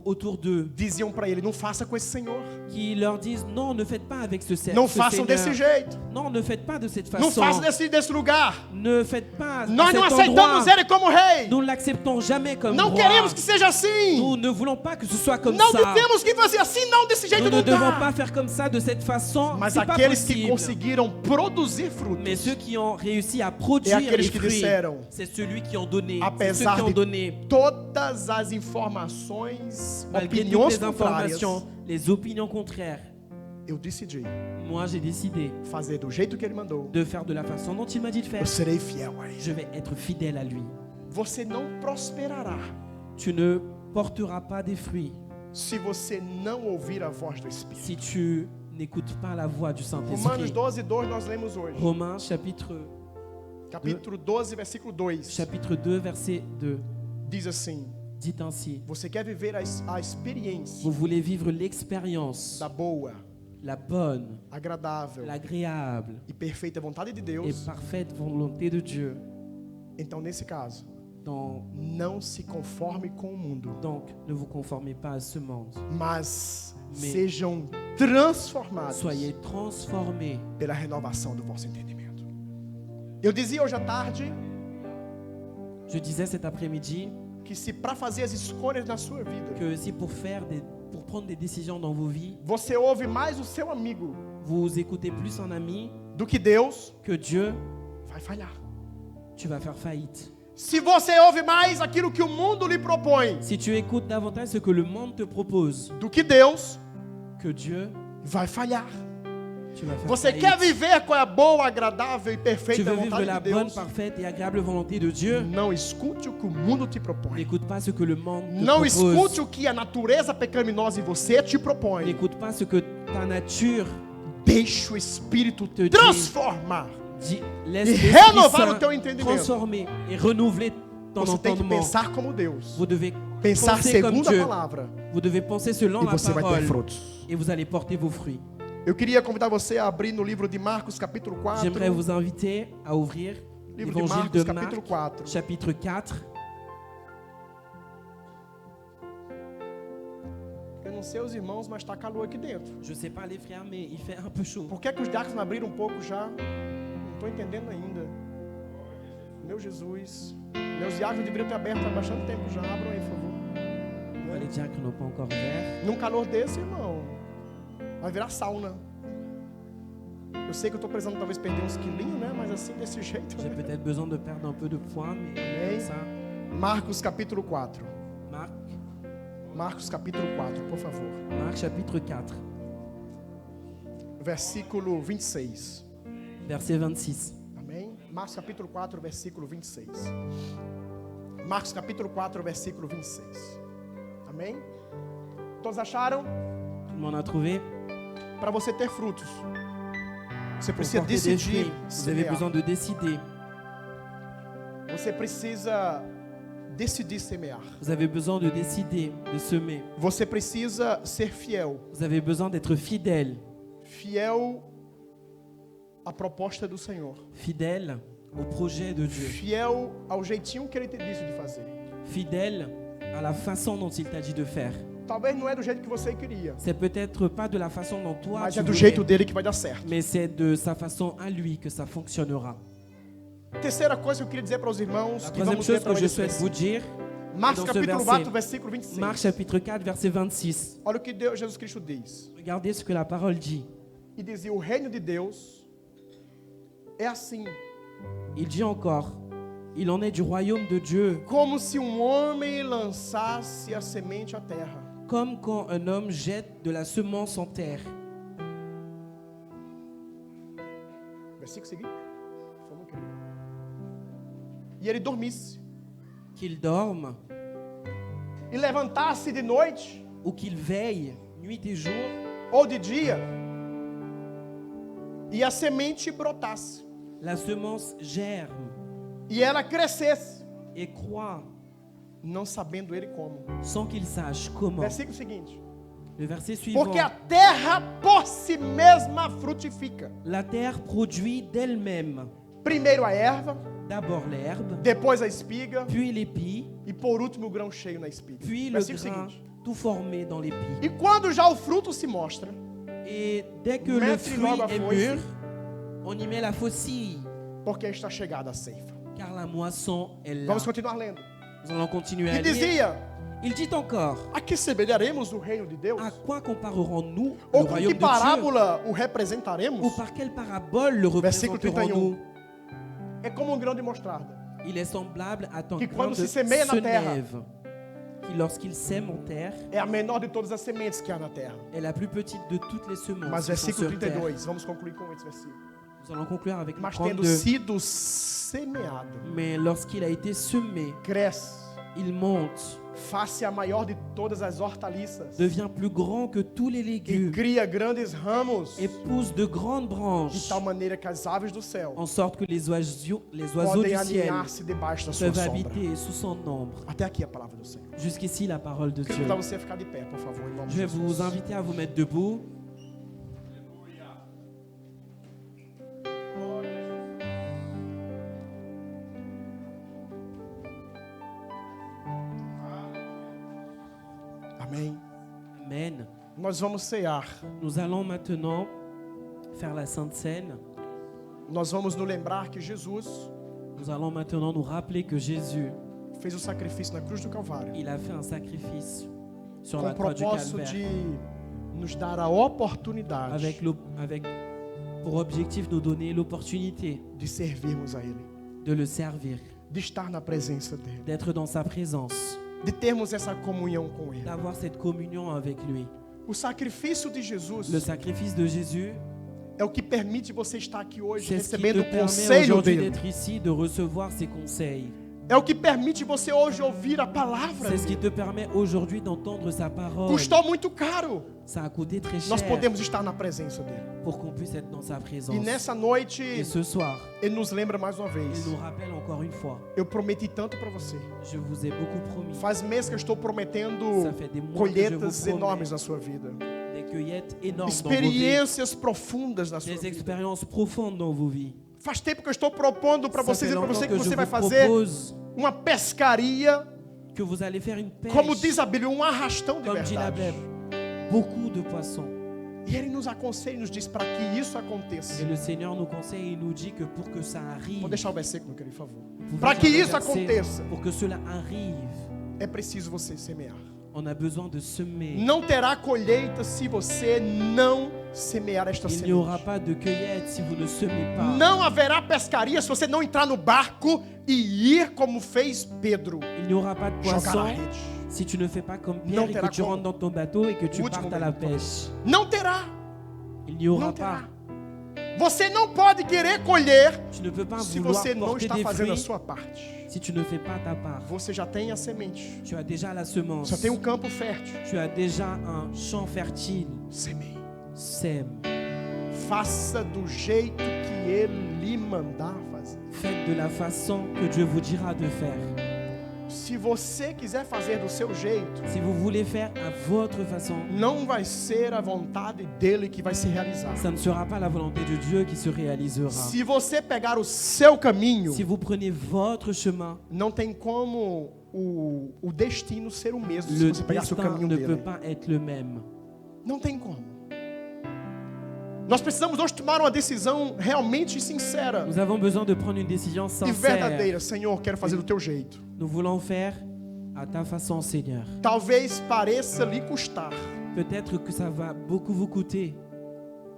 autour d'eux, diziam para ele: não faça com esse senhor, qui leur disent non, ne faites pas avec ce não ce façam desse Seigneur. jeito, Non, ne faites pas de cette não façon. façam desse lugar. Ne faites pas Nós à não cet aceitamos endroit. ele como rei. Nous ne l'acceptons jamais comme Não roi. queremos que seja assim. Nous ne voulons pas que ce soit comme Não ça. devemos que fazer assim, não, desse jeito Nous não ne devons dá. pas faire comme ça de cette façon. Mas C'est pas aqueles que possible. conseguiram produzir frutos, Mais ceux qui ont réussi à produire Et aqueles les que fruits, disseram, c'est celui qui ont donné. C'est ceux apesar qui ont de donné. todas as informações, Malgré opiniões toutes les contrárias, informations, les opinions contraires, eu decidi moi j'ai décidé fazer do jeito que ele mandou. de faire de la façon dont il m'a dit de faire. Eu serei fiel a ele. Je vais être fidèle à lui. Você não prosperará Tu ne porteras pas des fruits se você não ouvir a voz do Espírito. si tu n'écoutes pas la voix du Romanos Saint-Esprit. 12:2 nós lemos hoje. Romains Capítulo 12, versículo 2. chapitre 2, verset 2, Diz assim: dit ainsi. você quer viver a experiência Vous voulez vivre l'expérience, da boa, la bonne, agradável l'agréable e perfeita vontade de et Deus? parfaite volonté de Dieu. Então, nesse caso, Donc, não se conforme com o mundo, ne vous conformez pas à ce monde. mas Mais sejam transformados soyez transformés pela renovação do vosso entendimento. Eu dizia hoje à tarde Je disais cet après-midi que se para fazer as escolhas na sua vida, que si pour prendre des décisions dans vos vies, você ouve mais o seu amigo vous écoutez plus un ami do que Deus, que Dieu, vai falhar. tu vas faire faillite. Se você ouve mais aquilo que o mundo lhe propõe Si tu écoutes davantage ce que le monde te propose do que Deus, que Dieu, vai falhar. tu vas faire Você faillite. quer viver com a boa, agradável e Tu perfeita veux vivre vontade la de bonne, Deus? parfaite et agréable volonté de Dieu. Não escute o que o mundo te propõe. N'écoute pas ce que le monde te Não propose. escute o que a natureza pecaminosa em você te propõe. N'écoute pas ce que ta nature Deixe o Espírito Te diz. transformar. dit. Laisse E l'Esprit renovar o Saint teu entendimento. transformer et renouveler ton Você tem que entendement. pensar como Deus. Vous devez Pensar penser comme segundo a Dieu. palavra. Vous devez penser selon E la você vai ter parole. frutos. Et vous allez porter vos fruits. Eu queria convidar você a abrir no livro de Marcos, capítulo 4. J'aimerais vous inviter à ouvrir Livro de l'évangile Marcos, de capítulo Marc, 4. chapitre 4. Eu não sei os irmãos, mas está calor aqui dentro. Je sais pas les frères, mais il fait un peu chaud. Por que é que os diáconos não abriram um pouco já? Não estou entendendo ainda. Meu Jesus. Meus diáconos deveriam ter aberto há bastante tempo já. Abram aí, por favor. Les diacres n'ont pas encore ouvert. Num calor desse, irmão, vai virar sauna. Eu sei que eu estou precisando talvez perder uns quilinhos, né? Mas assim, desse jeito. J'ai Né? peut-être besoin de perdre un peu de poids, mais Amém. comme ça. Marcos, capítulo 4. Marc, Marcos, capítulo 4, por favor. Marc chapitre 4, Versículo 26. verset 26. Amém? Marcos, capítulo 4, versículo 26. Marcos, capítulo 4, versículo 26. Amém? Todos acharam? Tout le monde a trouvé? Para você ter frutos, você Pour precisa porter des decidir fruits, vous avez semear. besoin de décider. Você precisa decidir semear. Vous avez besoin de décider, de semer. Você precisa ser fiel. Vous avez besoin d'être fidèle. Fiel à proposta do Senhor. Fidèle au projet de Dieu. Fiel ao jeitinho que Ele te disse de fazer. Fidèle à la façon dont il t'a dit de faire. Talvez não é do jeito que você queria, C'est peut-être pas de la façon dont toi mas tu é do voulais, jeito dele que vai dar certo. mais c'est de sa façon à lui que ça fonctionnera. Terceira coisa que eu queria dizer para os irmãos, La que troisième vamos ler chose que através je desse souhaite vous versículo. dire, Marcos dans ce capítulo verset. 4, versículo 26. Marc chapitre 4, verset 26. Olha o que Jesus Cristo diz. Regardez ce que la parole dit. E dizia, o reino de Deus é assim, Il dit encore, il en est du royaume de Dieu, como se homem lançasse a semente à terra. comme quand un homme jette de la semence en terre. Versículo seguinte. E ele dormisse, Qu'il dorme e levantasse de noite ou qu'il veille, nuit et jour, ou de dia, e a semente brotasse, la semence germe e ela crescesse, et croît não sabendo ele como. sans qu'il sache comment. Versículo seguinte. Le verset suivant. Porque a terra por si mesma frutifica. La terre produit d'elle-même Primeiro a erva, d'abord l'herbe, depois a espiga puis l'épi, e por último o grão cheio na espiga. puis le Versículo grain seguinte. tout formé dans l'épi. E quando já o fruto se mostra, Et dès que le Mette fruit logo a est foice. mûr, on y met la faucille, porque está chegada a ceifa. car la moisson est là. Vamos continuar lendo. Nous allons continuer E à lire. dizia, Il dit encore, a que semelharemos o reino de Deus? à quoi comparerons-nous le Ou com royaume que de Dieu? parábola o Ou representaremos? par quelle parabole le Versículo représenterons-nous? É como grão de mostarda, Il est semblable à ton Que grain quando de se semeia na terra, senève, qui lorsqu'il sème en terre, é a menor de todas as sementes que há na terra. est la plus petite de toutes les semences Mas qui sont versículo sur terre. 32, vamos concluir com esse versículo. Nous allons conclure avec le Mas tendo 32. sido semeado, Mais lorsqu'il a été semé, cresce, il monte, face a maior de todas as hortaliças, devient plus grand que tous les e légumes cria grandes ramos, et pousse de grandes de branches, tal maneira que as aves do céu en sorte que les oiseaux podem du ciel aninhar-se debaixo da sua peuvent sombra. habiter sous son ombre. Até aqui a palavra do Senhor. Jusqu'ici, la parole de Quero Dieu. convidar você a ficar de pé, por favor, em nome Je de vais vous Jesus. inviter à vous mettre debout. Amém. Amen. Nós vamos cear. Nous allons maintenant faire la Sainte Seine. Nós vamos nos lembrar que Jesus Nous allons maintenant nous rappeler que Jésus, fez o sacrifício na cruz do Calvário, il a fait un sacrifice sur com la o croix du propósito Calvaire, de nos dar a oportunidade avec pour objectif nous donner l'opportunité de servirmos a Ele, de le servir, de estar na presença dEle, d'être dans sa présence, de termos essa comunhão com Ele. d'avoir cette communion avec lui. O sacrifício de Jesus Le sacrifice de Jésus, é o que permite você estar aqui hoje c'est ce qui recebendo te o permet conselho aujourd'hui dele. d'être ici, de recevoir ses conseils. É o que permite você hoje ouvir a palavra C'est ce qui dele. te permet aujourd'hui d'entendre sa parole. Custou muito caro. Ça a coûté très Nós cher podemos estar na presença dele. pour qu'on puisse être dans sa présence. E nessa noite, Et ce soir, ele nos lembra mais uma il vez. nous rappelle encore une fois, Eu prometi tanto para você. je vous ai beaucoup promis, Faz meses que eu estou prometendo ça fait des mois que je colheitas vous promets enormes na sua vida. des cueillettes énormes dans vos vies, Experiências profundas na sua des vida. expériences profondes dans vos vies. Faz tempo que eu estou propondo para Ça vocês fait e para longtemps você que que je você vai vous fazer propose uma pescaria, que vous allez faire une pêche, como diz a Bíblia, um arrastão de comme dit la verdade. Bible, beaucoup de poissons. E ele nos aconselha e nos diz para que isso aconteça. Et le Seigneur nous conseille et nous dit que pour que ça arrive, Vou deixar o versículo, meu querido, por favor. vous pouvez Para que faire le isso verset, aconteça, pour que cela arrive, é preciso você semear. on a besoin de semer. Não terá colheita se você não semear esta Il n'y aura semente. pas de cueillette si vous ne semez pas. Não haverá pescaria se você não entrar no barco e ir como fez Pedro, Il n'y aura pas de jogar a poisson rede. si tu ne fais pas comme Non Pierre et terá que tu como. rentres dans ton bateau et que tu Último partes à la momento. pêche. Não terá. Il n'y aura Não pas. terá. Você não pode querer colher Tu ne peux pas se vouloir você não porter está des fazendo a fruits sua parte. si tu ne fais pas ta part. Você já tem a semente, Tu as déjà la semence. já tem um campo fértil. Tu as déjà un champ fertile. Semeie. Sème. Faça do jeito que Ele lhe mandar fazer. Faites de la façon que Dieu vous dira de faire. Se você quiser fazer do seu jeito, Si vous voulez faire à votre façon, não vai ser a vontade dele que vai se realizar. ça ne sera pas la volonté de Dieu qui se réalisera. Se você pegar o seu caminho, Si vous prenez votre chemin, não tem como o destino ser o mesmo se Le você pegasse o destin caminho ne peut dele. pas être le même. Não tem como. Nós precisamos hoje tomar uma decisão realmente sincera Nous avons besoin de prendre une décision e sincère. verdadeira. Senhor, quero fazer do teu jeito. Nous voulons faire à ta façon, Seigneur. Talvez pareça lhe custar, Peut-être que ça va beaucoup vous coûter,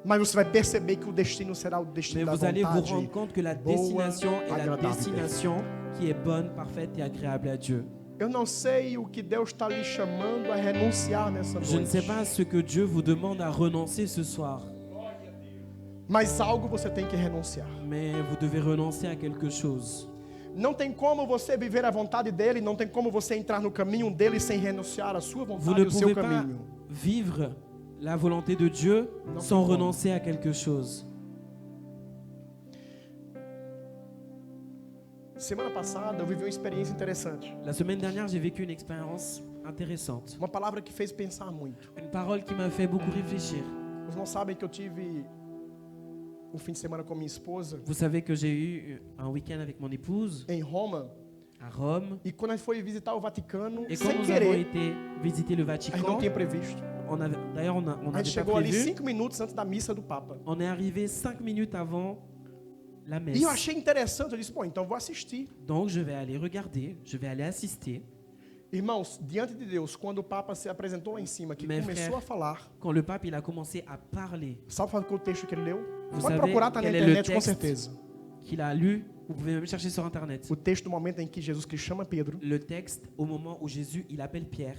mas você vai perceber que o destino será o mais destino da vous allez vous vontade. rendre compte que la boa, destination est la agradável. destination qui est bonne, parfaite et agréable à Dieu. Eu não sei o que Deus está lhe chamando a renunciar nessa Je ne sais noite, pas ce que Dieu vous demande à renoncer ce soir, mas algo você tem que renunciar. mais vous devez renoncer à quelque chose. Não tem como você viver a vontade dele, não tem como você entrar no caminho dele sem renunciar à sua Vous vontade ne e ao seu pouvez pas caminho. vivre la volonté de Dieu Non, sans c'est bon. renoncer à quelque chose. Semana passada eu vivi uma experiência interessante. La semaine dernière, j'ai vécu une expérience intéressante. Uma palavra que fez pensar muito. Une parole qui m'a fait beaucoup réfléchir. Os irmãos sabem que eu tive um fim de semana com minha esposa Vous savez que j'ai eu un week-end avec mon épouse em Roma. à Rome. E quando a gente foi visitar o Vaticano, Et quand sem nous avons querer, été visiter le a gente não Vatican, tinha previsto. d'ailleurs on A n'avait gente pas chegou ali prévu. 5 minutos antes da missa do Papa. On est arrivé 5 minutes avant la messe. E eu achei interessante, eu disse, bom, então vou assistir. Donc je vais aller regarder, je vais aller assister. Irmãos, diante de Deus, quando o Papa se apresentou lá em cima, que Mes começou frères, a falar, Quand le pape il a commencé à parler, sabe qual foi o texto que ele leu? Vous Pode savez procurar, tá na quel est le internet com texte? certeza. qu'il a lu, vous pouvez même chercher sur internet. O texto do momento em que Jesus Cristo chama Pedro Le texte au moment où Jésus il appelle Pierre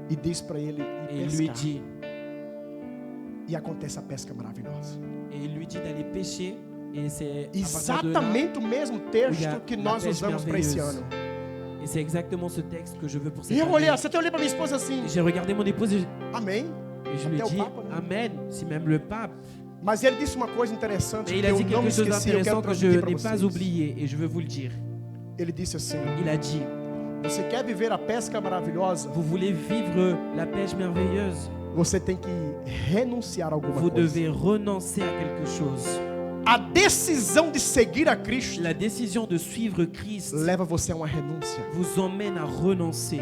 e diz para ele et ir il lui pescar. dit E acontece a pesca maravilhosa. et il lui dit d'aller pêcher et c'est à partir de là Exatamente o mesmo texto que la nós pêche usamos para esse merveilleuse. ano. et c'est exactement ce texte que je veux pour cette E eu olhei, année. você olhei para minha esposa assim, Et j'ai regardé mon épouse et amém. je lui Até o dis Papa, né? Amen, si même le pape. Mas ele disse uma coisa interessante Et que il a eu dit não quelque me chose esqueci, eu quero d'intéressant que je transmitir para n'ai pas vocês. oublié et je veux vous le dire. Ele disse assim, Il a dit, você quer viver a pesca maravilhosa? vous voulez vivre la pêche merveilleuse, Você tem que renunciar a alguma vous coisa. devez renoncer à quelque chose. A decisão de seguir a Cristo La décision de suivre Christ leva você a uma renúncia. vous emmène à renoncer.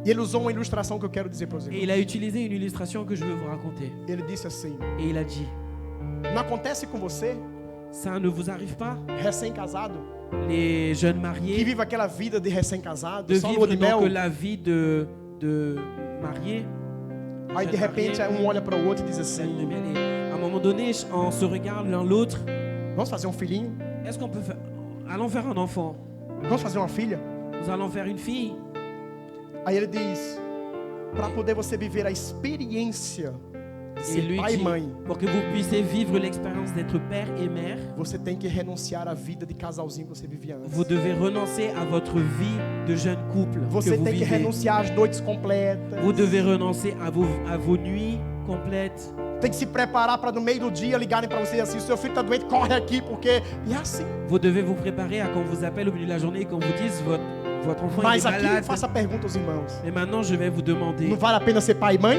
E ele usou uma ilustração que eu quero dizer para os Et irmãos. il a utilisé une illustration que je veux vous raconter. Ele disse assim, Et il a dit, não acontece com você, ça ne vous arrive pas, recém-casado, les jeunes que mariés, vive aquela vida de recém-casado, de só lua vivre de mel, donc la vie de mariés. aí de repente um olha para o outro e diz Celle de assim, miel. Et à un moment donné, on se regarde l'un l'autre. vamos fazer um filhinho? Est-ce qu'on peut faire... Allons faire un enfant. Vamos fazer uma filha? Nous allons faire une fille. Aí ele diz, para poder você viver a experiência de Et ser lui pai e dit, mãe, pour que vous puissiez vivre l'expérience d'être père et mère, você tem que renunciar à vida de casalzinho que você vivia antes. vous devez renoncer à votre vie de jeune couple que Você vous tem que vivez. renunciar às noites completas. Vous devez renoncer à vos nuits complètes. Tem que se preparar para no meio do dia ligarem para você assim, seu filho está doente, corre aqui, porque... E é assim. Vous devez vous préparer à quand on vous appelle au milieu de la journée et qu'on vous dise votre enfant Mas est aqui, malade. faça a pergunta aos irmãos. Et maintenant, je vais vous demander, Não vale a pena ser pai e mãe?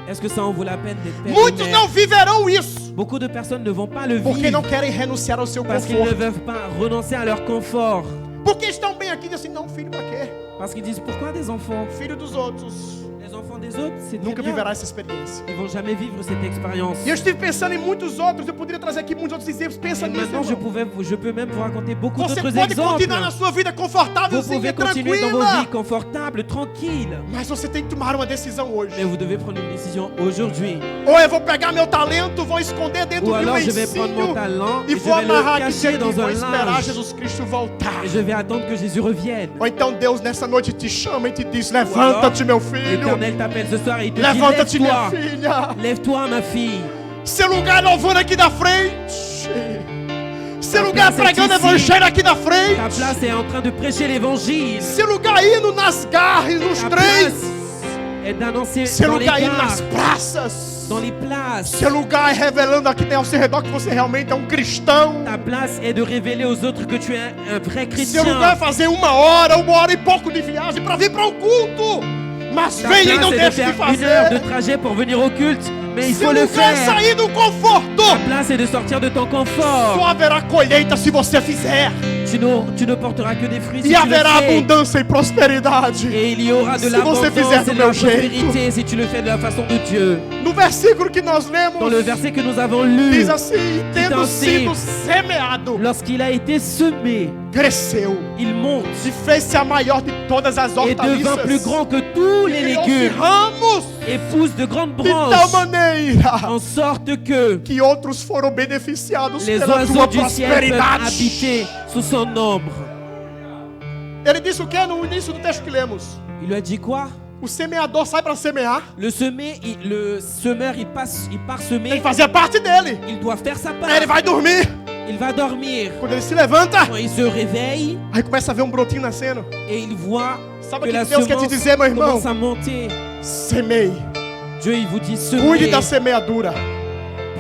est-ce que ça en vaut la peine d'être père Muitos et não mère? viverão isso, Beaucoup de personnes ne vont pas le porque vivre não querem renunciar ao seu parce qu'ils ne conforto. veulent pas renoncer à leur confort. Porque estão bem aqui e dizem assim, não, filho para quê? Parce qu'ils disent, pourquoi des enfants? Filho dos outros. Les enfants des autres, c'est très Nunca bien. viverá essa experiência. Ils vont jamais vivre cette expérience. E eu estive pensando em muitos outros, eu poderia trazer aqui muitos outros exemplos. Pensa Et nisso, maintenant, irmão. je peux même vous raconter beaucoup Você d'autres pode exemples. continuar na sua vida confortável, Vous pouvez continuer dans vos vies confortables, tranquilles. Mas você tem que tomar uma decisão hoje. Mais vous devez prendre une décision aujourd'hui. Ou eu vou pegar meu talento, vou esconder dentro Ou de um alors je vais prendre mon lencinho talent e et je vou vais le amarrar aqui cacher e dans vou un esperar linge. Jesus Cristo voltar. Et je vais attendre que Jésus revienne. Ou então Deus nessa noite te chama e te diz, Ou alors, levanta-te meu filho, l'Éternel t'appelle ce soir et il te dit, levanta-te minha lève-toi. filha. Lève-toi, ma fille. Seu lugar é louvando aqui da frente. Seu lugar é place é pregando ici. evangelho aqui da Ta frente. place est en train de prêcher l'évangile. Seu lugar é indo nas garras, nos Ta trens. place est d'annoncer Seu dans les lugar é indo nas gares, praças. dans les places. Seu lugar é revelando aqui ao seu redor que você realmente é um cristão. Ta place est de révéler aux autres que tu es un vrai Seu lugar é chrétien. fazer uma hora e pouco de viagem para vir para o culto. Mas Ta venha e não place est de deixe de faire 1 heure de fazer. trajet pour venir au culte, mais il Seu faut le lugar é faire. sair do conforto. Ta place est de sortir de ton confort. Só haverá colheita se você fizer. Tu ne porteras que des fruits si E tu le haverá fais. abundância e prosperidade. Et il y aura de Se você fizer l'abondance do et de meu la jeito. prospérité si tu le fais de la façon de Dieu. No versículo que nós lemos, Dans le verset que nous avons lu, diz assim: tendo assim, sido semeado, lorsqu'il a été semé, cresceu il monte e fez-se a maior de todas as et devint plus hortaliças. grand que tous les Criou-se légumes ramos et pousse de grandes de tal branches, maneira en sorte que outros foram beneficiados les pela oiseaux tua du ciel peuvent prosperidade. habiter sous son ombre. Ele disse o que no início do texto que lemos? Il lui a dit quoi? O semeador sai para semear. Le semeur, il part Tem semer. que fazer parte dele. Il doit faire sa part. Aí ele vai dormir. Il va dormir. Quando ele se levanta, Quand il se réveille aí começa a ver um brotinho nascendo. et il voit Sabe que o que la Deus quer te semence dizer, meu irmão? commence à monter. Semeie. Dieu, il vous dit Cuide semez. da semeadura.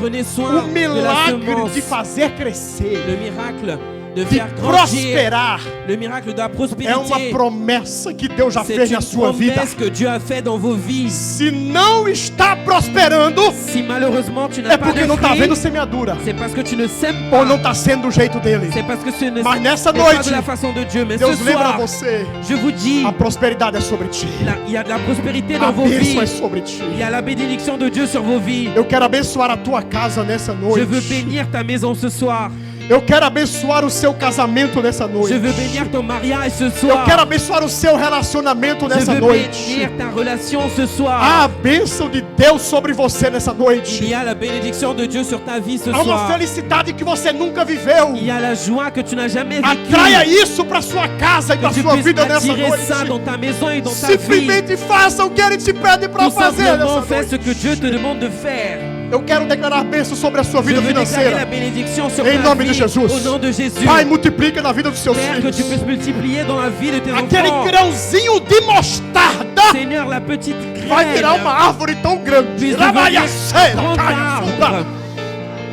Prenez soin O de la milagre semence. de fazer crescer, Le miracle de de faire grandir. prosperar, Le miracle de la é uma prospérité. promessa que Deus já C'est fez une na sua vida. promesse que Dieu a fait dans vos vies. Se não está prosperando, Si malheureusement tu é n'as pas porque de não está vendo fruits, semeadura. c'est parce que tu ne sèmes Ou pas. não está sendo do jeito dele. C'est parce que ce ne Mas nessa n'est pas noite, de la façon de Dieu. Mais Deus ce lembra soir, você. je vous dis, A prosperidade é sobre ti. il y a de la prospérité A dans vos bênção é vies. sobre ti. Il y a la bénédiction de Dieu sur vos vies. Eu quero abençoar a tua casa nessa Je veux noite. bénir ta maison ce soir. Eu quero abençoar o seu casamento nessa noite. Je veux bénir ton mariage ce Eu soir. quero abençoar o seu relacionamento Je nessa veux noite. bénir ta relation ce soir. A bênção de Deus sobre você nessa Il noite. y a la bénédiction de Dieu sur ta vie ce Há uma soir. felicidade que você nunca viveu. Il y a la joie que tu n'as jamais Atraia vécue. isso para sua casa e para Que tu sua puisses vida nessa attirer ça noite. dans ta maison et dans ta vie. Simplesmente faça o que Ele te pede para Tout fazer simplement nessa fais ce noite. que Dieu te demande de faire. Eu quero declarar bênção sobre a sua Je vida veux déclarer la financeira. bénédiction sur Em ta nome de vie. Jesus. Au nom de Jésus. Pai, multiplica na vida dos seus Père, que tu filhos. puisses multiplier dans la vie de tes Aquele enfants. grãozinho de mostarda Seigneur, la petite vai virar uma graine árvore tão grande. puisse Ravaiaceira, devenir grand caiaçuba. arbre.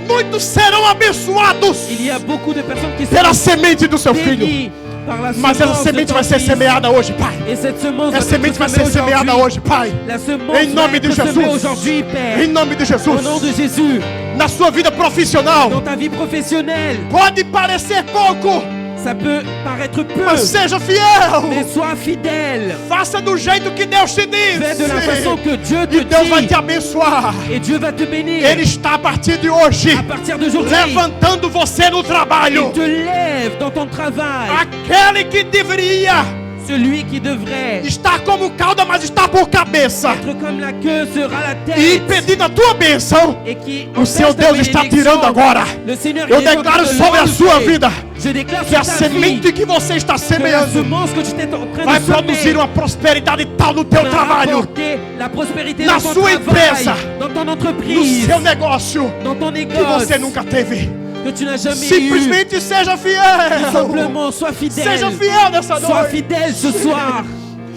Muitos serão abençoados Il y a beaucoup de personnes qui pela sont semente do seu filho. bénies par la Mas essa semence de semente ton vai ser fils. semeada hoje, Pai. Et cette semence Essa va semente être vai ser semée semeada aujourd'hui. hoje, Pai. La semence Em va nome de être semée Jesus. aujourd'hui, Père. Em nome de Au nom Jesus. de Jésus. Na sua vida profissional, Dans ta vie professionnelle, pode parecer pouco, ça peut paraître peu, mas seja mais fiel. sois fidèle. Faça do jeito que Deus te Fais de la façon disse. que Dieu te E Deus vai dit. te abençoar. Et Dieu va te bénir. Ele está a partir de hoje À partir d'aujourd'hui, levantando você no trabalho. il te lève dans ton travail. Aquele que deveria Celui qui devrait estar como cauda, mas está por cabeça. être comme la queue sera la E tête. impedindo a tua bênção. Et qui O seu empêche ta Deus está bénédiction. tirando agora. Le Seigneur, Eu il est en train declaro de sobre a sua l'enlever. vida Je déclare que a sur ta vie semente que você está que la semeando semence que tu t'es en train vai de produzir semer uma prosperidade tal no teu va trabalho, apporter la prospérité Na dans ton sua travail, empresa, dans ton no entreprise, seu negócio, dans ton que négoce, você nunca teve. que tu n'as jamais eu. Simplesmente seja Tout fiel. simplement, sois fidèle. Seja fiel nessa Sois noite. fidèle ce soir.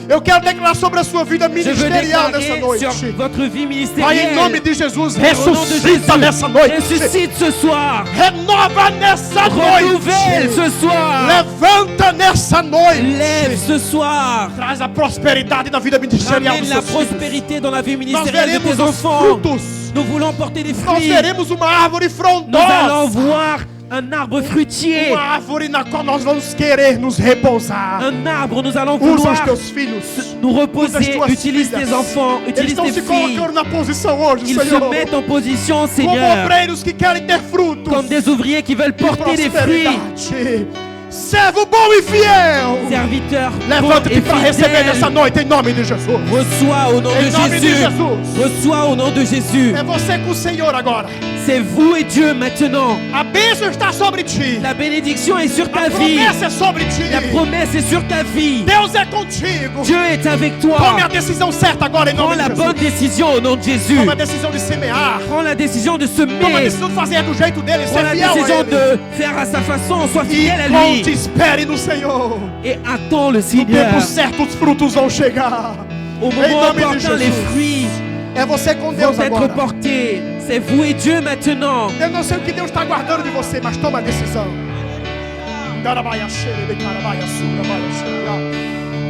Eu quero declarar sobre a sua vida Je veux ministerial nessa déclarer noite. sur votre vie Pai, em ministérielle. nome de Jesus, Au nom de ressuscita nessa noite. ressuscite ce soir. Renova nessa Renouvelle noite. ce soir. Levanta nessa Lève noite. ce soir. Traz a prosperidade na vida ministerial Ramène dos la seus filhos. prospérité dans la vie Nós ministérielle de veremos tes os enfants. frutos. Nous voulons porter des Nós fruits. veremos uma árvore Nous allons frondosa. voir un arbre fruitier. Uma árvore na qual nós vamos querer nos repousar. Un arbre, nous allons Usa os vouloir teus filhos. nous Usa as reposer. tuas Utilise filhas. tes enfants, Eles utilise estão tes se filles. colocando na posição hoje, Ils se Senhor. mettent en position, Como Seigneur, obreiros que querem ter frutos. comme des ouvriers qui veulent de porter des fruits. prosperidade. Servo bom e fiel. Serviteurs bons Levanta-te et para receber nessa fidèles. noite em nome de Jesus. Reçois au nom Em de nome de Jésus. Jesus. Reçois au nom de Jésus. É você com o Senhor agora. C'est vous et Dieu maintenant. A bênção está sobre ti. La bénédiction est sur A ta vie. promessa é sobre ti. La promesse est sur ta vie. Deus é contigo. Dieu est avec toi. Tome a decisão certa agora em Prends nome de la Jesus. bonne décision au nom de Jésus. Tome a decisão de semear. Prends la décision de Tome a semer. decisão de fazer do jeito dele. Prends Ser la fiel a décision ele. de faire à sa façon. Sois E fidèle à conte, lui. espere no Senhor. Et attends le No Seigneur. tempo certo os frutos vão chegar. Au Em moment nome de opportun, les Jesus. fruits É você com Deus vont être agora. portés. C'est vous et Dieu maintenant. Eu não sei o que Deus está guardando de você, mas toma a decisão.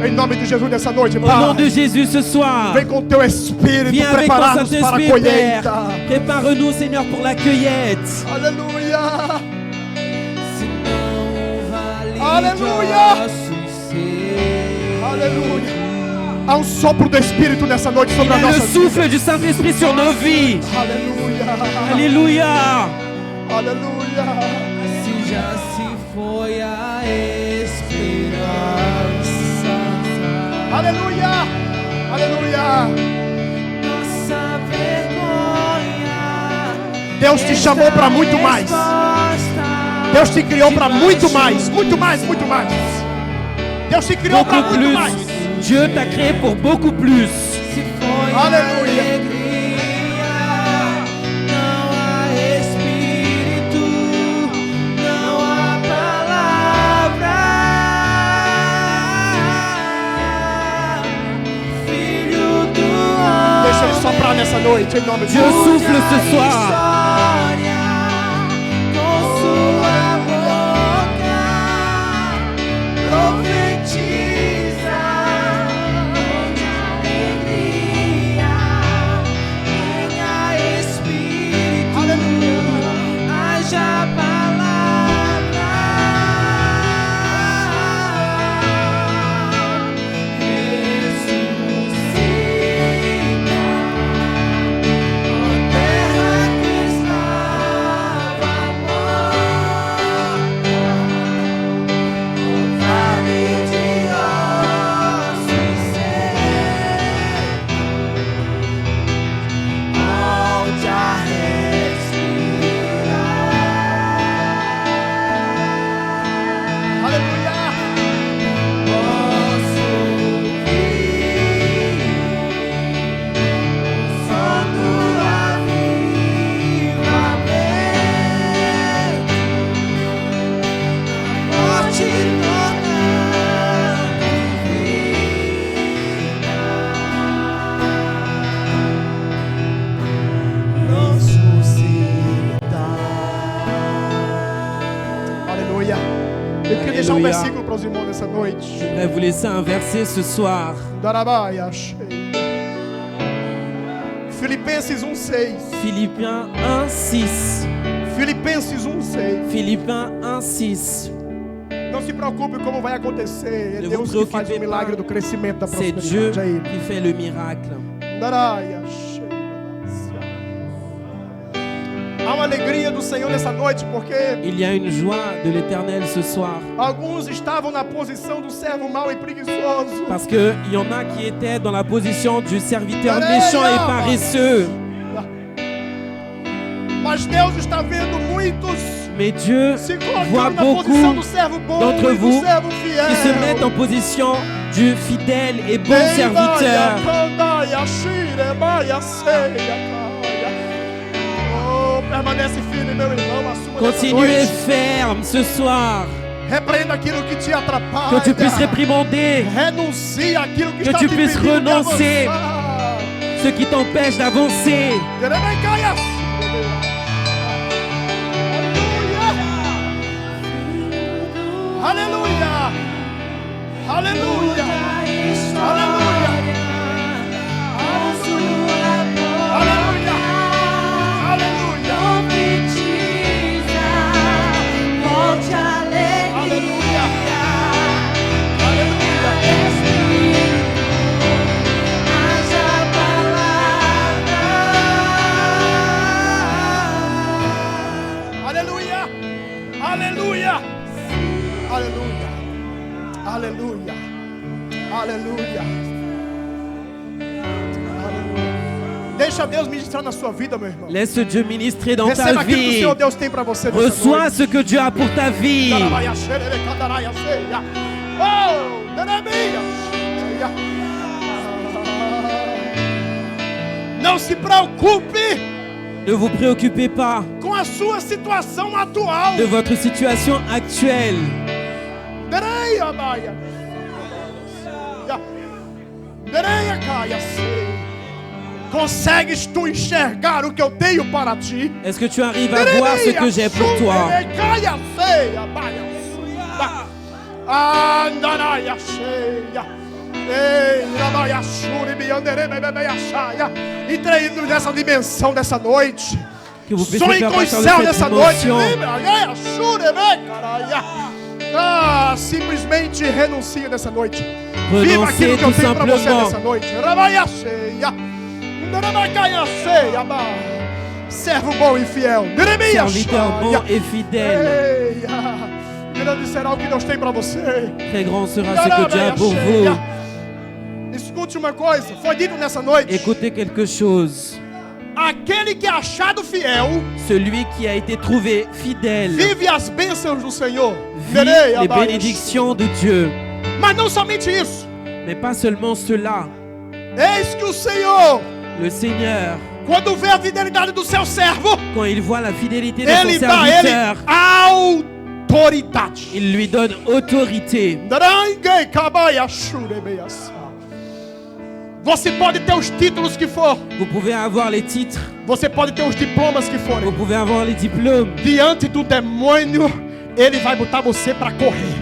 Em nome de Jesus nessa noite, Au nom de Pai. Jésus ce soir. Vem com teu Espírito Viens avec ton preparado para a Saint-Esprit, colheita. Père. Prépare-nous, Seigneur, pour la cueillette. Aleluia. Aleluia. Aleluia. Há um sopro do Espírito nessa noite Il sobre y a a le nossa souffle vida. du Saint-Esprit sur nos vies. Aleluia. Alléluia. Aleluia. Se já se foi a esperança. Aleluia. Aleluia. Nossa vergonha. Deus te chamou para muito mais. Deus te criou para muito mais. Muito mais, muito mais. Deus te criou para Beaucoup muito plus. mais. Dieu t'a créé pour beaucoup plus. Se foi Aleluia. alegria, não há espírito, não há palavra. Filho do homem. Deixa ele soprar nessa noite, em nome de Dieu Jesus. souffle ce soir. Com sua boca profetiza onde há alegria, tenha espírito, haja palavra. Ressuscita, ó terra que estava morta, ó vale de ossos secos, volte a respirar. Aleluia. Posso ouvir o som do avivamento, a morte tornando vida. Aleluia. Eu queria deixar um Aleluia. versículo para os irmãos nessa noite. Je voudrais vous laisser un verset ce soir. Darabaia, cheia. Filipenses 1:6. Philippiens 1:6. Filipenses 1:6. Philippiens 1:6. Não se preocupe como vai acontecer. É Ne Deus vous que faz o préoccupez milagre pas. do crescimento da C'est prosperidade. Dieu É Ele. qui fait le miracle. Daraia, cheia. Há uma alegria do Senhor nessa noite, porque Il y a une joie de l'Éternel ce soir. alguns estavam na posição do servo mau e preguiçoso. Parce qu'il y en a qui étaient dans la position du serviteur méchant et paresseux. Mas Deus está vendo muitos Mais Dieu se voit colocando na posição beaucoup do servo bom d'entre e do vous servo qui fiel. se mettent en position du fidèle et bon Ei, serviteur. Maia, Candaia, Shire, Maia, Ceia, Caia. Oh, permanece firme, meu irmão, assuma nessa Continuez noite. ferme ce soir. Repreenda aquilo que te atrapalha. Que tu puisses réprimander Renuncie àquilo que Que está tu te puisses impedindo de renoncer. avançar. ce qui t'empêche d'avancer. Aleluia. Aleluia. Aleluia. Aleluia. Aleluia. Aleluia. Profetiza, volte a alegria, Aleluia. Espírito, haja palavra. Aleluia. Aleluia. Aleluia. Aleluia. Aleluia. Deixa Deus ministrar na sua vida, meu irmão. Laisse Dieu ministrer dans Receba ta aquilo que o vie. Senhor Deus tem para você nessa Reçois noite. ce que Dieu a pour ta vie. Oh, não se preocupe Ne vous préoccupez pas com a sua situação atual. de votre situation actuelle. Consegues tu enxergar o que eu tenho para ti? Est-ce que tu arrives à voir ce que j'ai pour toi? Entre indo nessa dimensão dessa noite. Que vous puissiez Sonhe faire com o partir de céu cette nessa noite. dimension. Simplesmente renuncie nessa noite. Viva aquilo Renoncez que eu tout tenho para você simplement. nessa noite. Rabaiaceia. Narabacaiaceia. Servo bom e fiel. Serviteur bon et fidèle. Eia. Grande será o que Deus tem para você. Très grand sera ce que Dieu a pour vous. Escute uma coisa, foi dito nessa noite. Écoutez quelque chose. Aquele que é achado fiel, Celui qui a été trouvé fidèle vive as bênçãos do Senhor. vit les bénédictions de Dieu. Mas não somente isso. Mais pas seulement cela. Eis que o Senhor, Le Seigneur, quando vê a fidelidade do seu servo, quand il voit la fidélité de son ele dá a ele serviteur, autoridade. il lui donne autorité. Você pode ter os títulos que for, Vous pouvez avoir les titres, você pode ter os diplomas que vous forem. pouvez avoir les diplômes. Diante do demônio, ele vai botar você para correr.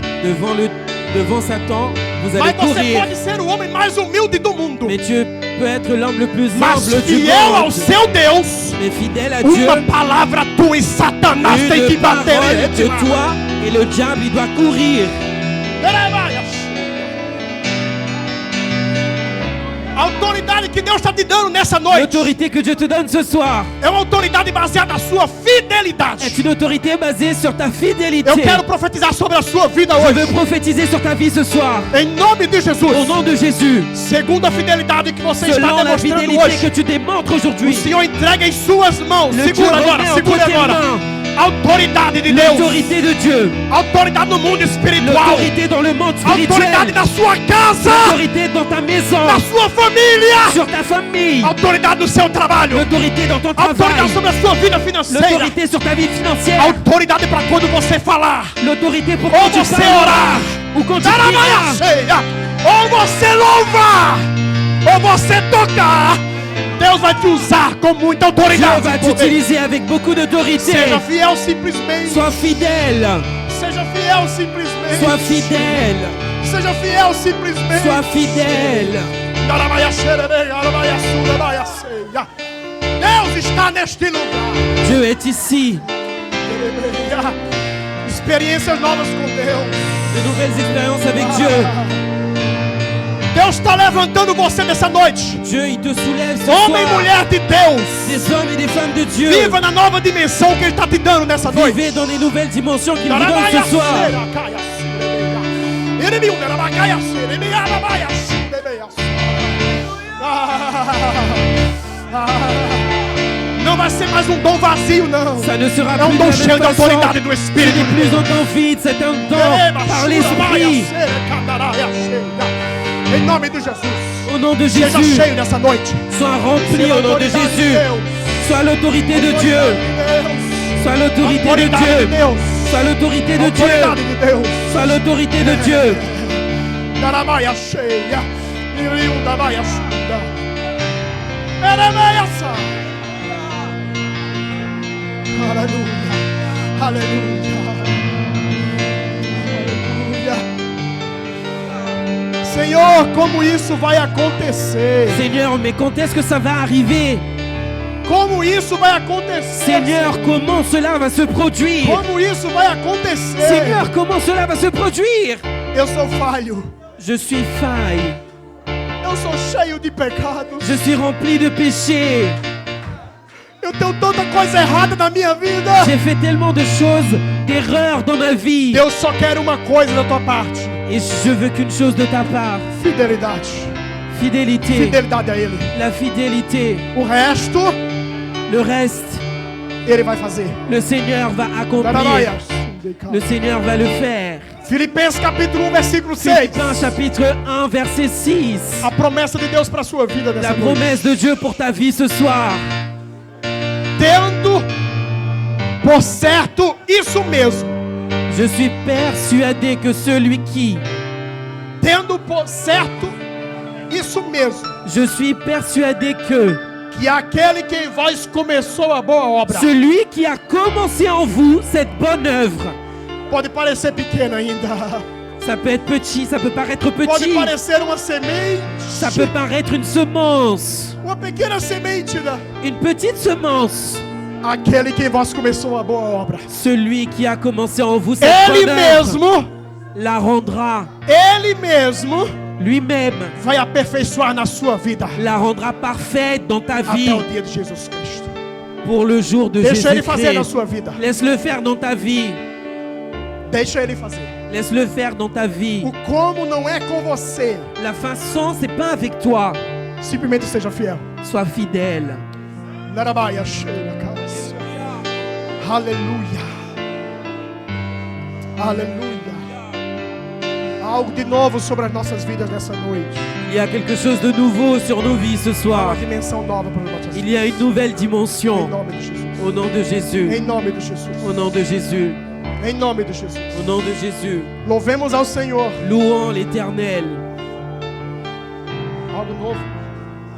Devant Satan, vous allez Mas você courir. pode ser o homem mais humilde do mundo. Mais Dieu peut être l'homme le plus Mas humble du fiel ao monde. seu Deus, Mais fidèle à Dieu, uma palavra tua e Satanás tem que une bater parole de nele. toi et le diable il doit courir. A autoridade que Deus está te dando nessa noite L'autorité que Dieu te donne ce soir é uma autoridade baseada na sua fidelidade. est une autorité basée sur ta fidélité. Eu quero profetizar sobre a sua vida Je veux hoje. prophétiser sur ta vie ce soir. Em nome de Jesus. Au nom de Jésus, Segundo a fidelidade que você está selon la demonstrando fidélité hoje, que tu démontres o aujourd'hui, Senhor entrega em suas mãos. le Dieu Segura agora, remet entre segure tes agora. mains Autoridade de Deus. l'autorité de Dieu, Autoridade no mundo espiritual. l'autorité dans le monde Autoridade spirituel, na sua casa. l'autorité dans ta maison, Na sua família. sur ta famille, Autoridade no seu trabalho. l'autorité dans ton Autoridade travail, sobre a sua vida financeira. l'autorité sur ta vie financière, Autoridade para quando você falar. l'autorité pour Ou quand tu você parleras, orar. ou quand tu Daramaia prieras, cheia. Ou você louvar. Ou você tocar. Deus vai te usar com muita Dieu autoridade. va t'utiliser avec beaucoup d'autorité. Seja fiel simplesmente. Sois fidèle, Seja fiel simplesmente. sois fidèle, Seja fiel simplesmente. sois fidèle. Daramaia cheia, daramaia sura, daramaia cheia. Deus está neste lugar. Dieu est ici. Experiências novas com Deus. De nouvelles expériences avec Dieu. Deus está levantando você nessa noite. Dieu, il te soulève ce Homem e soir. mulher de Deus. Des hommes et des femmes de Dieu. Viva na nova dimensão que Ele está te dando nessa noite. Vivez dans les nouvelles dimensions qu'il vous donne ce soir. Não vai ser mais um dom vazio, não. Ça ne sera É um plus de dom la cheio de même façon. autoridade do Ce Espírito. n'est plus un temps vide, c'est un temps par l'Esprit. Em nome de Jesus. Au nom de Seja Jésus, cheio nessa noite. sois rempli au nom de Jésus. Sois l'autorité de Dieu. Sois l'autorité de Autoridade de Dieu. Deus. Sois l'autorité de Dieu. Autoridade de Deus. Sois l'autorité de Dieu. Daramaia cheia. Iriu da baia chunda. Eramaia sa. Aleluia. Aleluia. Aleluia. Senhor, como isso vai acontecer? Seigneur, mais quand est-ce que ça va arriver? Como isso vai acontecer? Seigneur, comment cela va se produire? Como isso vai acontecer? Seigneur, comment cela va se produire? Eu sou falho. Je suis faille. Eu sou cheio de pecados. Je suis rempli de péchés. Eu tenho tanta coisa errada na minha vida. J'ai fait tellement de choses, d'erreurs dans ma vie. Deus só quer uma coisa da tua parte. Et je veux qu'une chose de ta part. Fidelidade. Fidélité. Fidelidade a Ele. La fidélité. O resto, Le reste, Ele vai fazer. le Seigneur va accomplir. Le Seigneur va le faire. Filipenses capítulo 1, versículo 6. Philippiens chapitre 1, verset 6. A promessa de Deus para a sua vida nessa La noite. promesse de Dieu pour ta vie ce soir. Tendo por certo isso mesmo. Je suis persuadé que celui qui... Tendo por certo isso mesmo. Je suis persuadé Que aquele que em vós começou a boa obra. celui qui a commencé en vous cette bonne œuvre, Pode parecer pequeno ainda. ça peut être petit, ça peut paraître Pode petit, parecer uma semente. ça peut paraître une semence, Uma pequena semente. une petite semence. Aquele que em vós começou a boa obra. Celui qui a commencé en vous cette Ele bonne œuvre, mesmo la rendra Ele mesmo lui-même, vai aperfeiçoar na sua vida la rendra parfaite dans ta vie até o dia de Jesus Cristo. pour le jour de Deixa Ele fazer na Jésus-Christ. sua vida. Laisse-le faire dans ta vie. Deixa Ele fazer. Laisse-le faire dans ta vie. O como não é com você. La façon, c'est pas avec toi. Simplesmente seja fiel. Sois fidèle. Larabaia, cheira, caras. Aleluia. Aleluia. Há algo de novo sobre as nossas vidas nessa noite. Il y a quelque chose de nouveau sur nos vies ce Há soir. uma dimensão nova para as nossas Il vidas. y a une nouvelle Em dimension. nome de Jesus. Au nom de Jésus. Em nome de Jesus. Au nom de Jésus. Em nome de Jesus. Au nom de Jésus. Louvemos ao Senhor. Louons l'Éternel. Algo novo.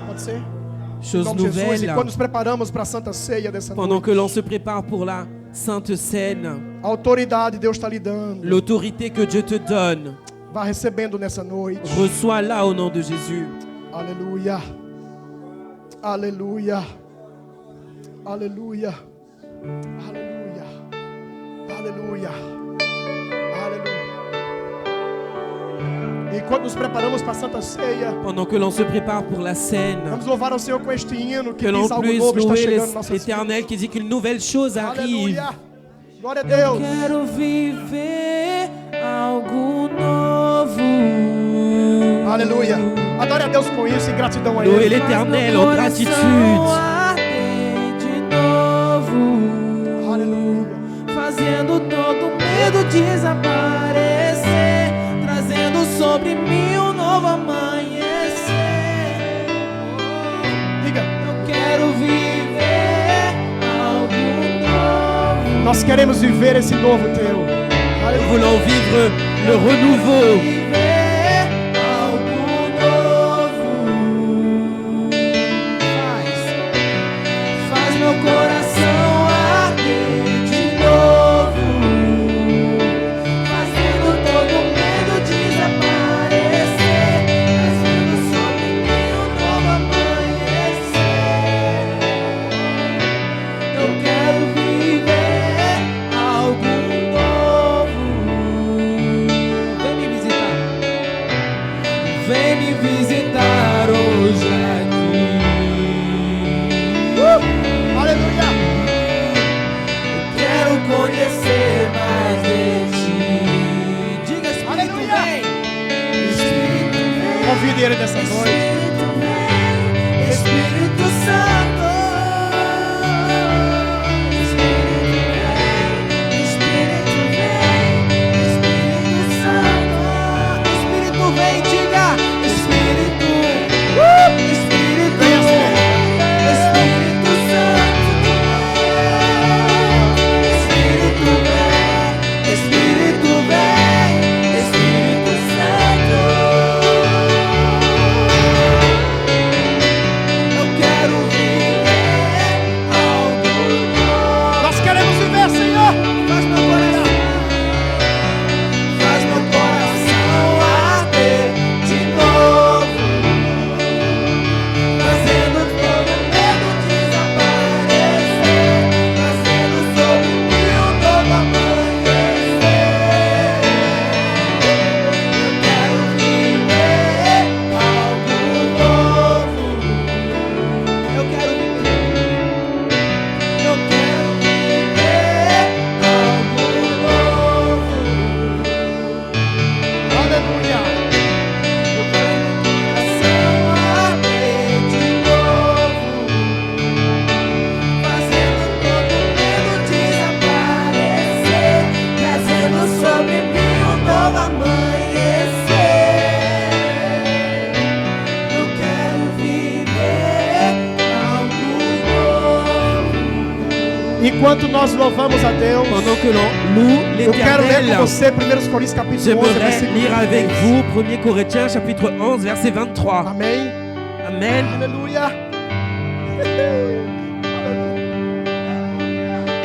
Pode ser? Em Chose nome de Jesus. nouvelle. Enquanto nos preparamos para a Santa Ceia dessa Pendant noite. que l'on se prépare pour la Sainte Seine, A autoridade Deus está lhe dando. l'autorité que Dieu te donne, Vá recebendo nessa noite. reçois-la au nom de Jésus. Aleluia. Aleluia. Aleluia. Aleluia. Aleluia. Aleluia. Enquanto nos preparamos para a Santa Ceia, Pendant que l'on se prépare pour la Seine, vamos louvar ao Senhor com este hino que que l'on diz algo puisse novo está louer chegando em nossas vidas. l'Éternel qui dit qu'une nouvelle chose arrive. Aleluia. Glória a Deus. Quero viver algo novo. Aleluia. Adore a Deus com isso, em gratidão a Louez Ele. l'Éternel en gratitude. Arder de novo. Aleluia. Fazendo todo medo desaparecer, trazendo sobre mim um novo amanhecer. Diga. Eu quero viver algo novo. Nós queremos viver esse novo teu. Nous Aleluia. voulons vivre le renouveau. Viver algo novo. Faz meu coração arder de novo, fazendo todo medo desaparecer, trazendo sobre mim um novo amanhecer. Eu quero viver algo novo. Vem me visitar. Vem me visitar hoje aqui. Aleluia. Quero conhecer mais de ti. Diga, Espírito, Aleluia. vem. Espírito, vem. Convide Ele nessa noite. Espírito, vem. Espírito Santo. Espírito, vem. Espírito Santo. Espírito, vem. Diga, Espírito. Espírito, Venha, Senhor. Espírito Santo. Espírito, vem. Espírito, vem. Espírito Santo. Eu quero viver algo novo. Nós queremos viver, Senhor. Faz meu coração, faz meu coração arder de novo, fazendo todo medo desaparecer, trazendo sobre mim um novo amanhecer. Eu quero viver algo novo. Eu quero viver. Eu quero viver algo novo. Aleluia. Eu quero meu coração arder de novo, fazendo todo medo desaparecer, trazendo sobre mim um novo amanhecer. Eu quero viver algo novo. Enquanto nós louvamos a Deus, Pendant que l'on loue eu quero ler l'Éternel, com você 1 Coríntios capítulo 11, j'aimerais versículo lire avec 23. vous 1 Corinthiens chapitre 11 verset 23. Amém. Amen. Aleluia.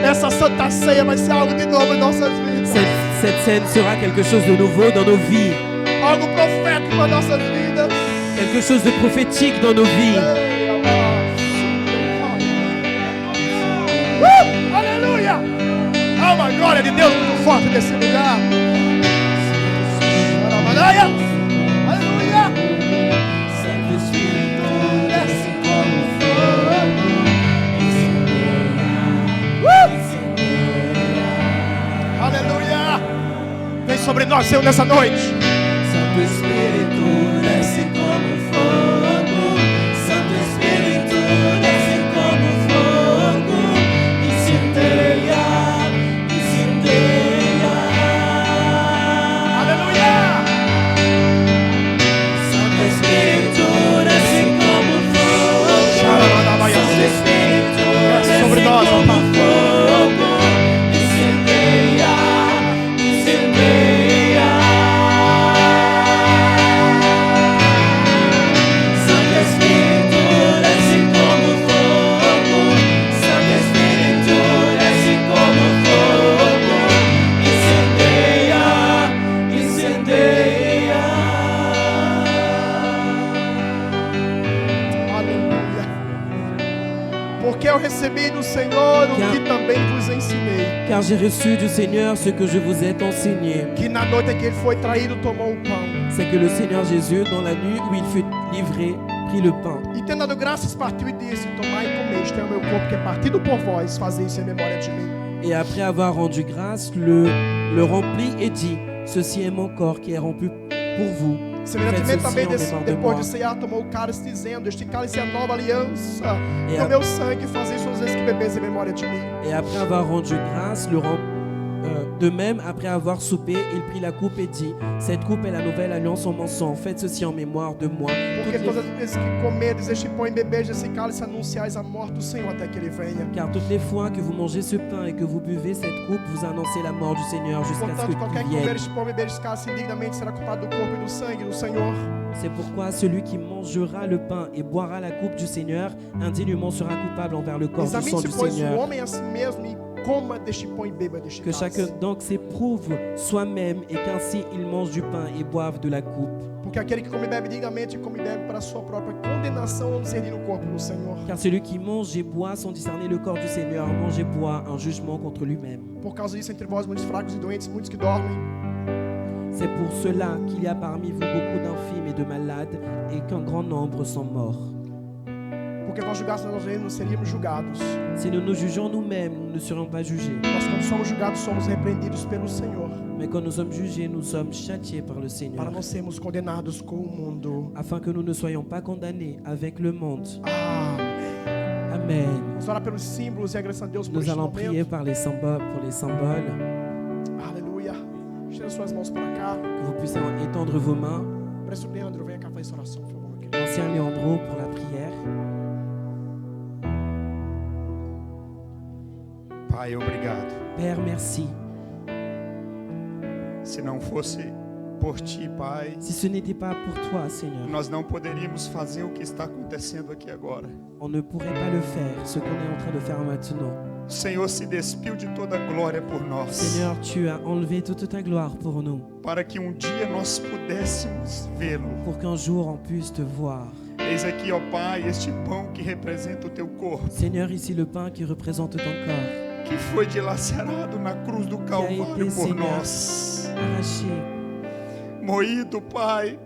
Essa Santa Ceia vai ser algo de novo em nossas vidas. Cette scène sera quelque chose de nouveau dans nos vies. Algo profético para nossas vidas. Quelque chose de prophétique dans nos vies. Aleluia. Há uma glória de Deus muito forte nesse lugar. nós, Senhor, nessa noite. Santo Espírito, desce como fogo. Santo Espírito, desce como fogo. Incendeia, incendeia. Aleluia! Santo Espírito, desce como fogo. Santo Espírito, desce sobre nós, ó como Pai. fogo. Incendeia, incendeia. Santo Espírito, desce como fogo. Santo Espírito, desce como fogo. Incendeia, incendeia. Aleluia. Porque eu recebi do Senhor o que também vos ensinei. Car j'ai reçu du Seigneur ce que je vous ai enseigné. Que na noite em que ele foi traído, tomou o pão. C'est que le Seigneur Jésus, dans la nuit où il fut livré, prit le pain. E tendo dado graças, partiu e disse: Tomai e comei, este é o meu corpo que é partido por vós, fazei isso em memória de mim. Et après avoir rendu grâce, le remplit et dit, ceci est mon corps qui est rompu pour vous. Faites Semelhantemente ceci também, en mémoire de depois moi. de ceiar, tomou o cálice, dizendo: Este cálice é a nova aliança, E no a- meu sangue, fazei suas vezes que bebeis em memória de mim. Et après avoir rendu grâce, de même, après avoir soupé, il prit la coupe et dit, cette coupe est la nouvelle alliance en mon sang. Faites ceci en mémoire de moi. Porque Toutes les- todas as vezes que comerdes este pão e bebeis desse cálice, anunciais a morte do Senhor até que ele venha. Car toutes les fois que vous mangez ce pain et que vous buvez cette coupe, vous annoncez la mort du Seigneur jusqu'à ce Portanto, qualquer qu'il que comer vienne. este pão e beber este cálice indignamente será culpado do corpo e do sangue do Senhor. C'est pourquoi celui qui mangera le pain et boira la coupe du Seigneur indignement sera coupable envers le corps du sang Examine-se, du pois, o Seigneur. homem a si mesmo e coma deste pão e beba deste Que cálice. chacun donc s'éprouve soi-même et qu'ainsi il mange du pain et boive de la coupe. Porque aquele que come e bebe dignamente, come e bebe para a sua própria condenação, não servir no corpo do Senhor. Car celui qui mange et boit sans discerner le corps du Seigneur mange et boit un jugement contre lui-même. Por causa disso, entre vós, muitos fracos e doentes, muitos que dormem. C'est pour cela qu'il y a parmi vous beaucoup d'infimes et de malades et qu'un grand nombre sont morts. Porque nós julgássemos nós mesmos, seríamos julgados. Si nous nous jugeons nous-mêmes, nous ne serions pas jugés. Nós, quando somos julgados, somos repreendidos pelo Senhor, Mais quand nous sommes jugés, nous sommes châtiés par le para Seigneur, não sermos condenados com o mundo. afin que nous ne soyons pas condamnés avec le monde. Amém. Amen. Vamos orar pelos símbolos e agradecer a Deus por Nous este allons prier momento. par les symboles, pour les symboles, Aleluia. Estenda suas mãos para cá. que vous puissiez étendre vos mains. Presta o Leandro, venha cá fazer essa oração, por favor. Querido. Ancien Léandro pour la prière. Pai, obrigado. Père, merci. Se não fosse por ti, Pai, Si ce n'était pas pour toi, Seigneur, nós não poderíamos fazer o que está acontecendo aqui agora. on ne pourrait pas le faire, ce qu'on est en train de faire maintenant. O Senhor se despiu de toda a glória por nós, Seigneur, tu as enlevé toute ta gloire pour nous, para que um dia nós pudéssemos vê-lo. pour qu'un jour on puisse te voir. Eis aqui, ó Pai, este pão que representa o teu corpo, Seigneur, ici le pain qui représente ton corps, que foi dilacerado na cruz do Calvário por Senhor, nós, arraché, moído, Pai,